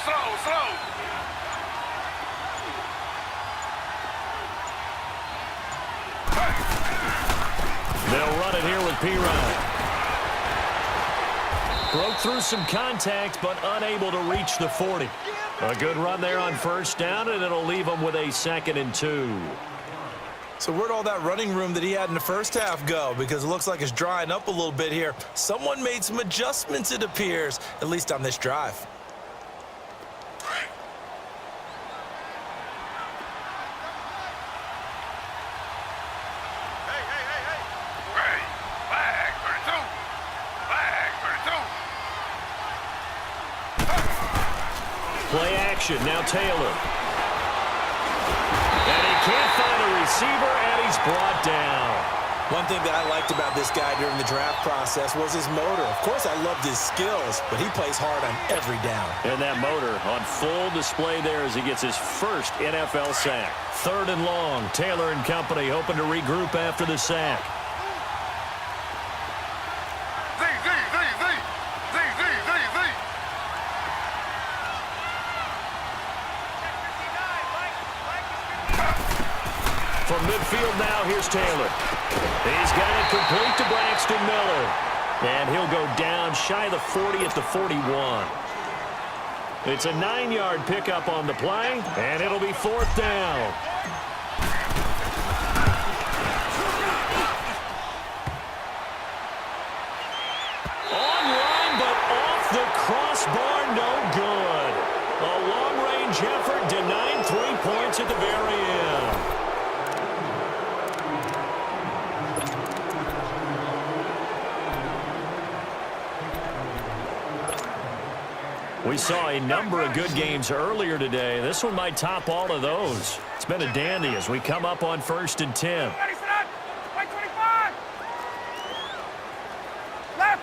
[SPEAKER 4] Slow. Slow.
[SPEAKER 1] They'll run it here with P-Ryan. Broke through some contact, but unable to reach the 40. A good run there on 1st down, and it'll leave them with a 2nd and 2.
[SPEAKER 2] So where'd all that running room that he had in the first half go? Because it looks like it's drying up a little bit here. Someone made some adjustments, it appears, at least on this drive.
[SPEAKER 1] Play action, now Taylor. And he can't find a receiver, and he's brought down.
[SPEAKER 2] One thing that I liked about this guy during the draft process was his motor. Of course, I loved his skills, but he plays hard on every down.
[SPEAKER 1] And that motor on full display there as he gets his first NFL sack. 3rd and long, Taylor and company hoping to regroup after the sack. From midfield now, here's Taylor. He's got it complete to Braxton Miller. And he'll go down shy of the 40 at the 41. It's a 9-yard pickup on the play, and it'll be 4th down. Online, but off the crossbar, no good. A long-range effort denying 3 points at the very end. We saw a number of good games earlier today. This one might top all of those. It's been a dandy as we come up on 1st and 10.
[SPEAKER 4] Ready, set up. White 25. Left.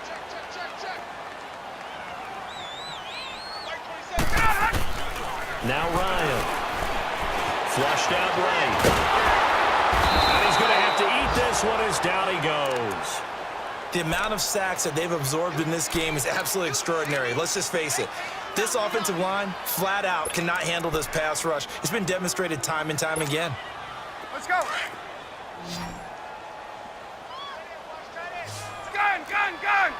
[SPEAKER 4] Check. White 27. Got it.
[SPEAKER 1] Now Ryan. Flushed out right. And he's going to have to eat this one as down he goes.
[SPEAKER 2] The amount of sacks that they've absorbed in this game is absolutely extraordinary. Let's just face it. This offensive line, flat out, cannot handle this pass rush. It's been demonstrated time and time again.
[SPEAKER 4] Let's go. Gun.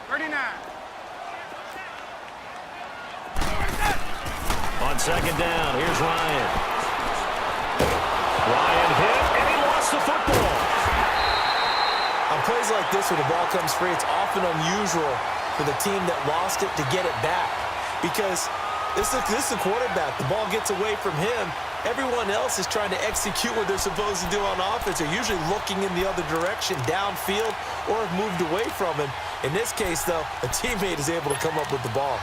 [SPEAKER 4] 39.
[SPEAKER 1] On second down, here's Ryan. Ryan hit, and he lost the football.
[SPEAKER 2] On plays like this where the ball comes free, it's often unusual for the team that lost it to get it back. Because this is the quarterback. The ball gets away from him. Everyone else is trying to execute what they're supposed to do on offense. They're usually looking in the other direction, downfield, or have moved away from him. In this case, though, a teammate is able to come up with the ball.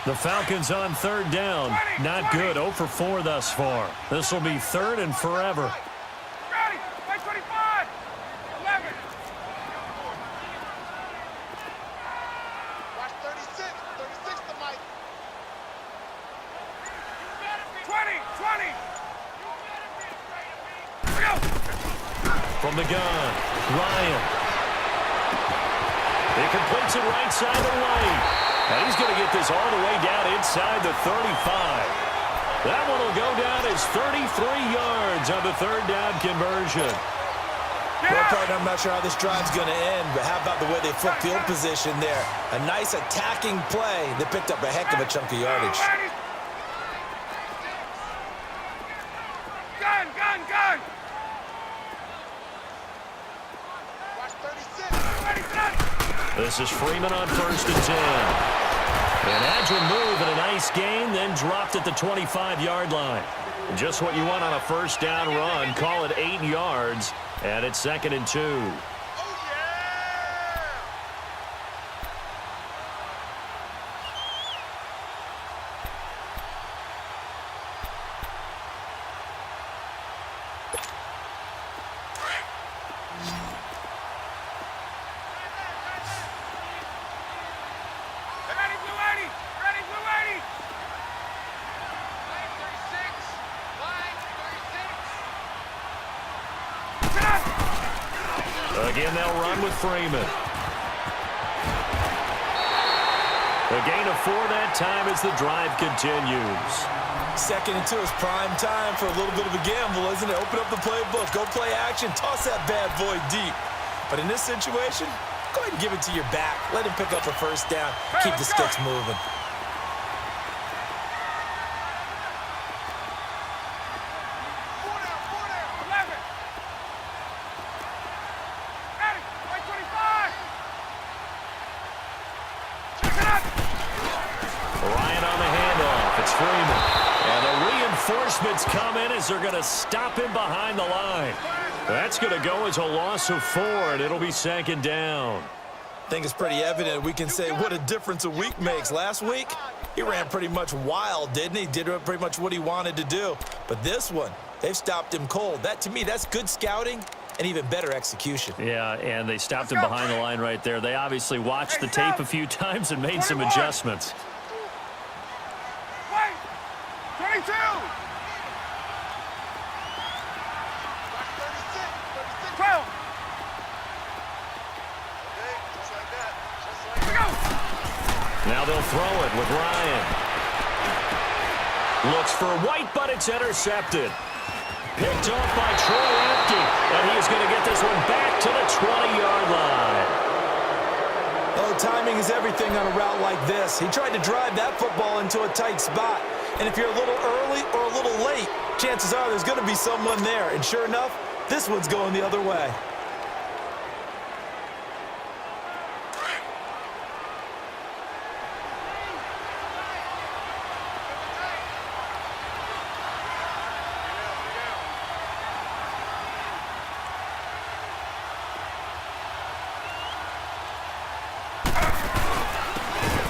[SPEAKER 1] The Falcons on third down. Not good. 0 for 4 thus far. This will be third and forever.
[SPEAKER 4] Ready. By 25. 11.
[SPEAKER 3] Watch 36. 36 to Mike.
[SPEAKER 4] 20. 20.
[SPEAKER 1] From the gun, Ryan. He completes it right side of the lane. And he's going to get this all the way down inside the 35. That one will go down as 33 yards on the third down conversion.
[SPEAKER 2] Well, partner, I'm not sure how this drive's going to end, but how about the way they flip field position there? A nice attacking play that picked up a heck of a chunk of yardage.
[SPEAKER 4] Gun. Gun.
[SPEAKER 3] Watch 36.
[SPEAKER 4] Ready, set.
[SPEAKER 1] This is Freeman on 1st and 10. An agile move and a nice gain, then dropped at the 25-yard line. Just what you want on a first down run. Call it 8 yards, and it's 2nd and 2.
[SPEAKER 3] Oh, yeah!
[SPEAKER 4] Ready, blue 80. Ready, blue 80. Line 36. Line 36.
[SPEAKER 1] Again, they'll run with Freeman. A gain of 4 that time as the drive continues.
[SPEAKER 2] 2nd and 2 is prime time for a little bit of a gamble, isn't it? Open up the playbook, go play action, toss that bad boy deep. But in this situation, go ahead and give it to your back. Let him pick up a first down. Keep the sticks moving.
[SPEAKER 3] Four down.
[SPEAKER 4] 11. Ready. By 25. Check it out.
[SPEAKER 1] Ryan on the handoff. It's Freeman. And the reinforcements come in as they're going to stop him behind the line. That's going to go as a loss of 4, and it'll be 2nd down.
[SPEAKER 2] I think it's pretty evident. We can say what a difference a week makes. Last week, he ran pretty much wild, didn't he? Did pretty much what he wanted to do. But this one, they've stopped him cold. That, to me, that's good scouting and even better execution.
[SPEAKER 1] Yeah, and they stopped him behind the line right there. They obviously watched the tape a few times and made some adjustments.
[SPEAKER 4] Wait. 22.
[SPEAKER 3] Watch 36. 36.
[SPEAKER 4] 12.
[SPEAKER 3] Okay, just like that. Just like
[SPEAKER 4] Here we
[SPEAKER 3] that.
[SPEAKER 4] go.
[SPEAKER 1] Now they'll throw it with Ryan. Looks for White, but it's intercepted. Picked off by Troy Apke, and he's going to get this one back to the 20-yard line.
[SPEAKER 2] Oh, timing is everything on a route like this. He tried to drive that football into a tight spot. And if you're a little early or a little late, chances are there's going to be someone there. And sure enough, this one's going the other way.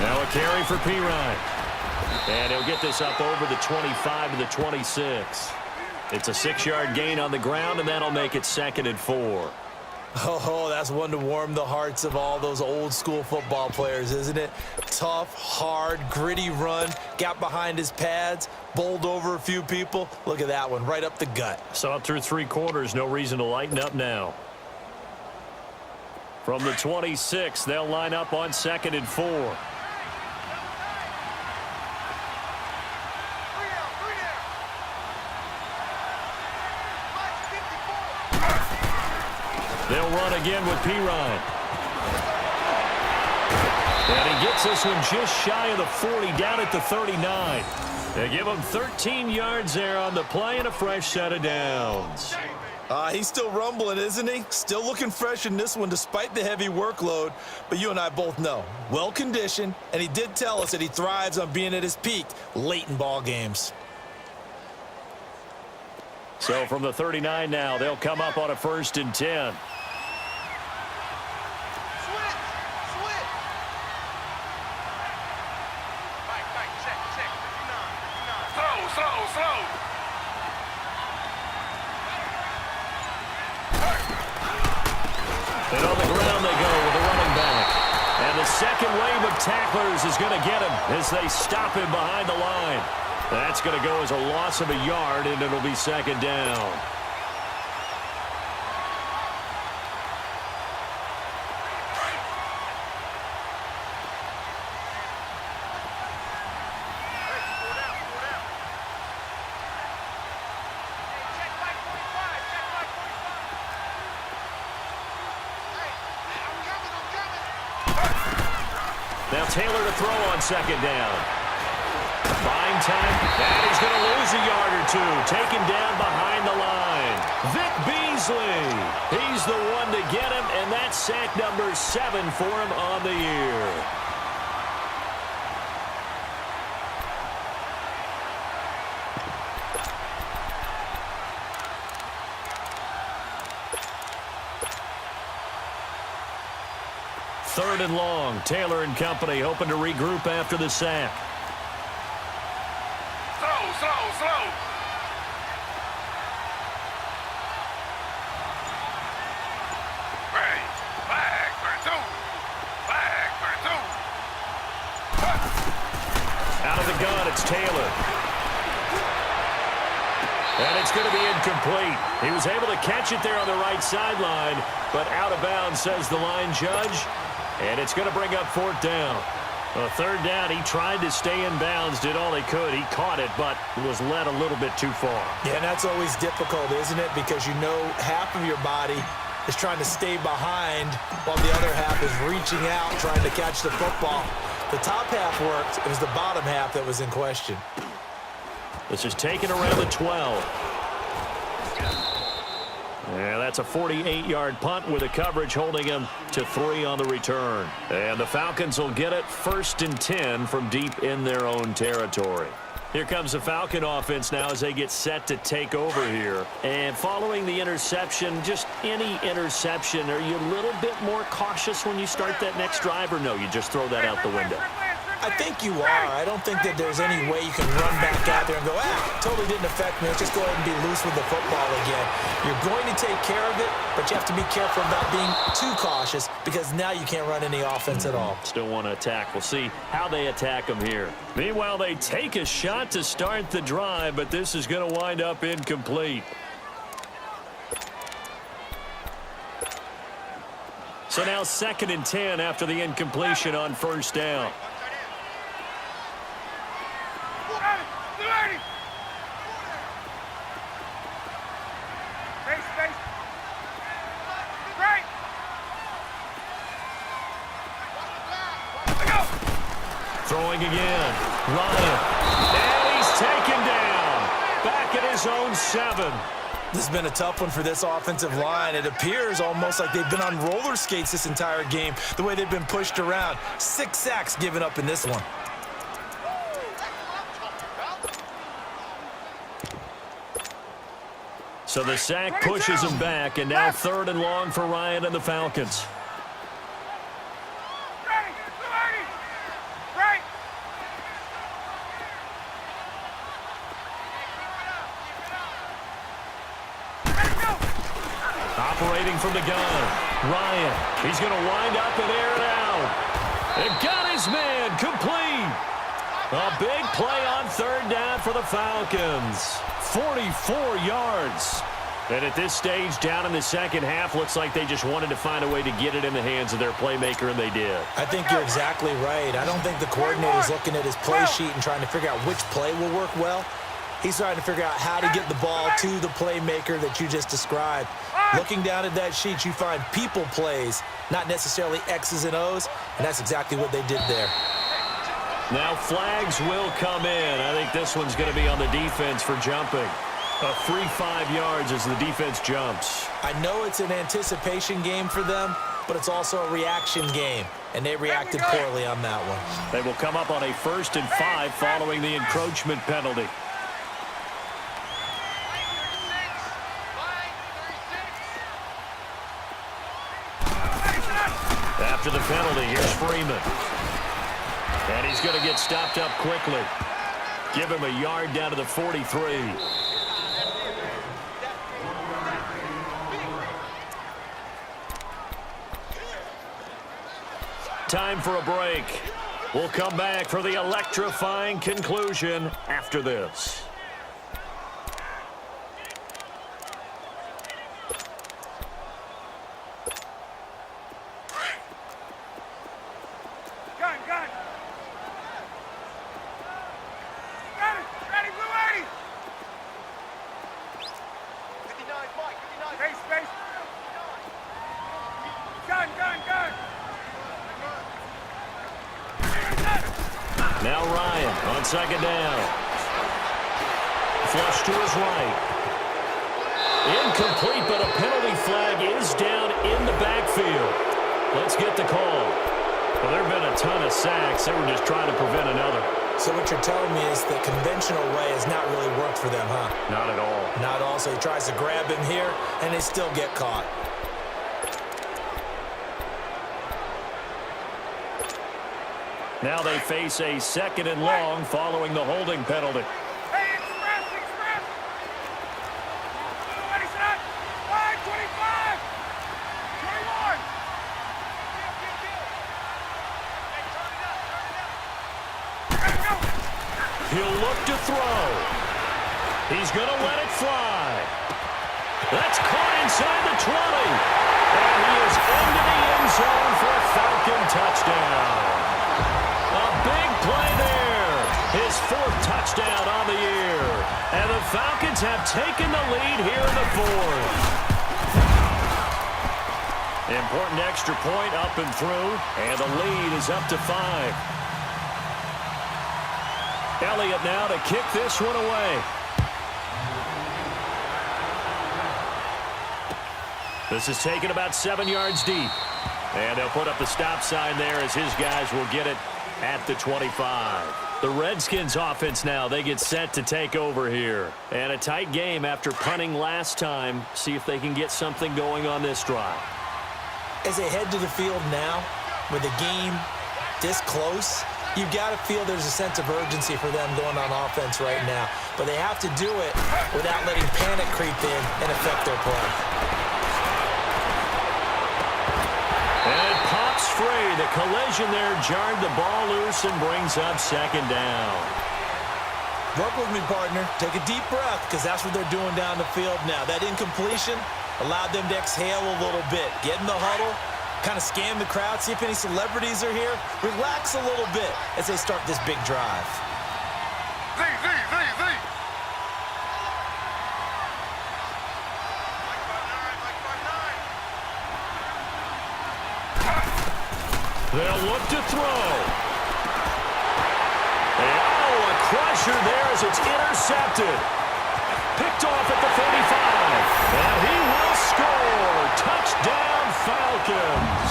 [SPEAKER 1] Now a carry for Pirine. And he'll get this up over the 25 to the 26. It's a 6-yard gain on the ground, and that'll make it 2nd and 4.
[SPEAKER 2] Oh, that's one to warm the hearts of all those old-school football players, isn't it? Tough, hard, gritty run, got behind his pads, bowled over a few people. Look at that one, right up the gut.
[SPEAKER 1] So up through 3 quarters, no reason to lighten up now. From the 26, they'll line up on 2nd and 4.
[SPEAKER 3] 3 down. 3 down. Watch 54.
[SPEAKER 1] They'll run again with Pirine. And he gets this one just shy of the 40, down at the 39. They give him 13 yards there on the play and a fresh set of downs.
[SPEAKER 2] He's still rumbling, isn't he? Still looking fresh in this one despite the heavy workload. But you and I both know, well-conditioned, and he did tell us that he thrives on being at his peak late in ball games.
[SPEAKER 1] So from the 39 now, they'll come up on a 1st and 10. And on the ground they go with a running back. And the second wave of tacklers is going to get him as they stop him behind the line. That's going to go as a loss of a yard, and it'll be 2nd down. Now Taylor to throw on 2nd down. Buying time, and he's going to lose a yard or two. Taken down behind the line. Vic Beasley. He's the one to get him, and that's sack number 7 for him on the year. Third and long. Taylor and company hoping to regroup after the sack.
[SPEAKER 4] Slow. Flag for two.
[SPEAKER 1] Out of the gun, it's Taylor. And it's going to be incomplete. He was able to catch it there on the right sideline, but out of bounds, says the line judge. And it's going to bring up 4th down. A 3rd down, he tried to stay in bounds, did all he could. He caught it, but was led a little bit too far.
[SPEAKER 2] Yeah, and that's always difficult, isn't it? Because you know half of your body is trying to stay behind while the other half is reaching out, trying to catch the football. The top half worked. It was the bottom half that was in question.
[SPEAKER 1] This is taken around the 12. Yeah, that's a 48-yard punt with a coverage holding him to 3 on the return. And the Falcons will get it 1st and 10 from deep in their own territory. Here comes the Falcon offense now as they get set to take over here. And following the interception, just any interception, are you a little bit more cautious when you start that next drive, or no, you just throw that out the window?
[SPEAKER 2] I think you are. I don't think that there's any way you can run back out there and go, totally didn't affect me. Let's just go ahead and be loose with the football again. You're going to take care of it, but you have to be careful about being too cautious because now you can't run any offense at all.
[SPEAKER 1] Still want to attack. We'll see how they attack them here. Meanwhile, they take a shot to start the drive, but this is going to wind up incomplete. So now 2nd and 10 after the incompletion on 1st down. Throwing again. Ryan. And he's taken down. Back at his own 7.
[SPEAKER 2] This has been a tough one for this offensive line. It appears almost like they've been on roller skates this entire game, the way they've been pushed around. 6 sacks given up in this one.
[SPEAKER 1] So the sack pushes him back, and now 3rd and long for Ryan and the Falcons. Operating from the gun. Ryan, he's going to wind up and air it out. And got his man complete. A big play on 3rd down for the Falcons. 44 yards. And at this stage, down in the second half, looks like they just wanted to find a way to get it in the hands of their playmaker, and they did.
[SPEAKER 2] I think you're exactly right. I don't think the coordinator's looking at his play sheet and trying to figure out which play will work well. He's trying to figure out how to get the ball to the playmaker that you just described. Looking down at that sheet, you find people plays, not necessarily X's and O's, and that's exactly what they did there.
[SPEAKER 1] Now flags will come in. I think this one's going to be on the defense for jumping. A free 5 yards as the defense jumps.
[SPEAKER 2] I know it's an anticipation game for them, but it's also a reaction game, and they reacted poorly on that one.
[SPEAKER 1] They will come up on a 1st and 5 following the encroachment penalty. After the penalty, here's Freeman. And he's going to get stopped up quickly. Give him a yard down to the 43. Time for a break. We'll come back for the electrifying conclusion after this.
[SPEAKER 4] Gun, gun. Got it. Ready, Blue 80. 59, Mike, 59. Space, space. Gun, gun, gun.
[SPEAKER 1] Now Ryan on 2nd down. Flush to his right. Incomplete, but a penalty flag is down in the backfield. Let's get the call. Well, there have been a ton of sacks. They were just trying to prevent another.
[SPEAKER 2] So what you're telling me is the conventional way has not really worked for them, huh?
[SPEAKER 1] Not at all.
[SPEAKER 2] Not all. So he tries to grab him here, and they still get caught.
[SPEAKER 1] Now they face a 2nd and long following the holding penalty.
[SPEAKER 4] Hey, express, express. Ready, set. 5, 25. 21.
[SPEAKER 1] He'll look to throw. He's going to let it fly. That's caught inside the 20. And he is into the end zone for a Falcon touchdown. A big play there. His 4th touchdown on the year. And the Falcons have taken the lead here in the 4th. Important extra point up and through. And the lead is up to 5. Elliott now to kick this one away. This is taken about 7 yards deep. And they'll put up the stop sign there as his guys will get it at the 25. The Redskins offense now, they get set to take over here. And a tight game after punting last time. See if they can get something going on this drive.
[SPEAKER 2] As they head to the field now, with the game this close, you've got to feel there's a sense of urgency for them going on offense right now. But they have to do it without letting panic creep in and affect their play.
[SPEAKER 1] And it pops free. The collision there jarred the ball loose and brings up 2nd down.
[SPEAKER 2] Work with me, partner. Take a deep breath, because that's what they're doing down the field now. That incompletion allowed them to exhale a little bit. Get in the huddle, kind of scan the crowd, see if any celebrities are here. Relax a little bit as they start this big drive.
[SPEAKER 4] Z, Z, Z, Z.
[SPEAKER 1] They'll look to throw. And, oh, a crusher there as it's intercepted. Picked off at the 35. And he will score. Touchdown, Falcons.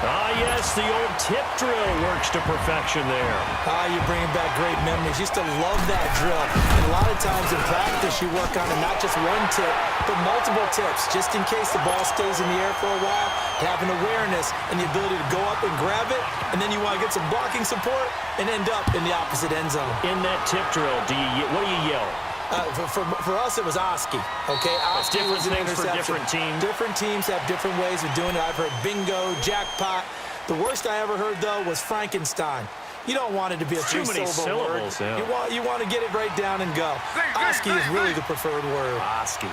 [SPEAKER 1] Ah, yes, the old tip drill works to perfection there.
[SPEAKER 2] You're bringing back great memories. Used to love that drill. And a lot of times in practice, you work on it, not just one tip, but multiple tips, just in case the ball stays in the air for a while, to have an awareness and the ability to go up and grab it, and then you want to get some blocking support and end up in the opposite end zone.
[SPEAKER 1] In that tip drill, what do you yell?
[SPEAKER 2] For us, it was Oski. Okay, Oski
[SPEAKER 1] different
[SPEAKER 2] was an
[SPEAKER 1] things for
[SPEAKER 2] interception.
[SPEAKER 1] different teams.
[SPEAKER 2] Different teams have different ways of doing it. I've heard bingo, jackpot. The worst I ever heard, though, was Frankenstein. You don't want it to be a
[SPEAKER 1] Too many
[SPEAKER 2] three-syllable word.
[SPEAKER 1] syllables, yeah.
[SPEAKER 2] You want to get it right down and go. Oski is really the preferred word.
[SPEAKER 1] Oski.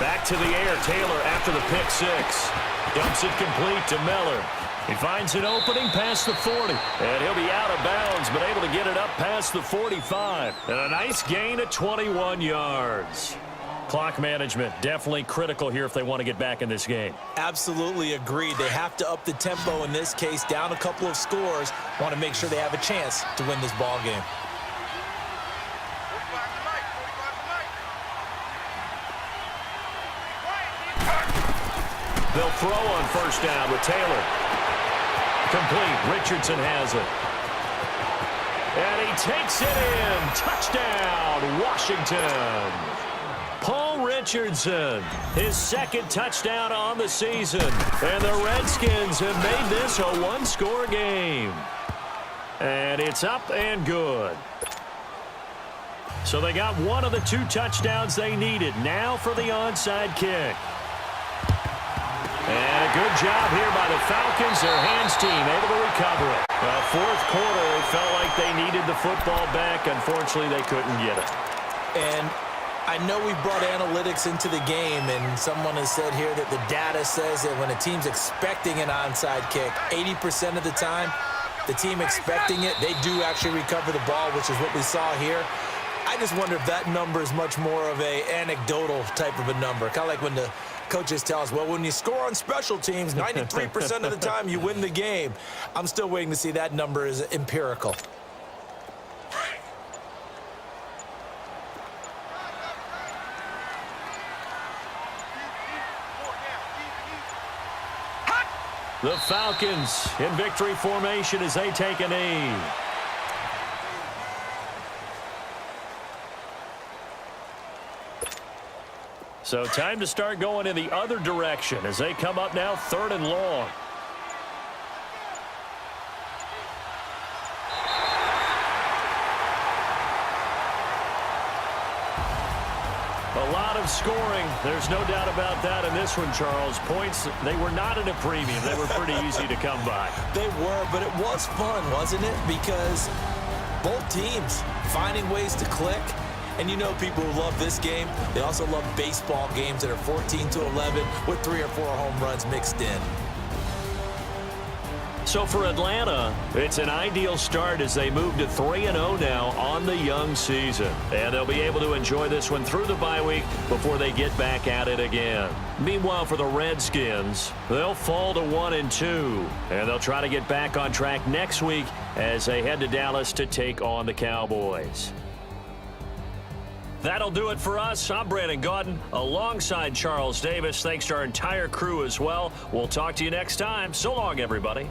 [SPEAKER 1] Back to the air, Taylor after the pick six. Dumps it complete to Miller. He finds an opening past the 40, and he'll be out of bounds, but able to get it up past the 45. And a nice gain of 21 yards. Clock management definitely critical here if they want to get back in this game.
[SPEAKER 2] Absolutely agreed. They have to up the tempo in this case, down a couple of scores. Want to make sure they have a chance to win this ball game.
[SPEAKER 4] 45 to light, 45 to light.
[SPEAKER 1] They'll throw on first down with Taylor. Complete. Richardson has it. And he takes it in. Touchdown, Washington. Paul Richardson, his second touchdown on the season. And the Redskins have made this a one-score game. And it's up and good. So they got one of the two touchdowns they needed. Now for the onside kick. And a good job here by the Falcons. Their hands team able to recover it. Well, fourth quarter, they felt like they needed the football back. Unfortunately, they couldn't get it.
[SPEAKER 2] And I know we brought analytics into the game, and someone has said here that the data says that when a team's expecting an onside kick, 80% of the time, the team expecting it, they do actually recover the ball, which is what we saw here. I just wonder if that number is much more of a anecdotal type of a number. Kind of like when the coaches tell us, well, when you score on special teams, 93% of the time you win the game. I'm still waiting to see that number is empirical.
[SPEAKER 1] The Falcons in victory formation as they take a knee. So time to start going in the other direction as they come up now 3rd and long. A lot of scoring. There's no doubt about that in this one, Charles. Points, they were not at a premium. They were pretty easy to come by.
[SPEAKER 2] They were, but it was fun, wasn't it? Because both teams finding ways to click. And you know people who love this game, they also love baseball games that are 14-11 with 3 or 4 home runs mixed in.
[SPEAKER 1] So for Atlanta, it's an ideal start as they move to 3-0 now on the young season. And they'll be able to enjoy this one through the bye week before they get back at it again. Meanwhile, for the Redskins, they'll fall to 1-2. And they'll try to get back on track next week as they head to Dallas to take on the Cowboys. That'll do it for us. I'm Brandon Gaudin alongside Charles Davis. Thanks to our entire crew as well. We'll talk to you next time. So long, everybody.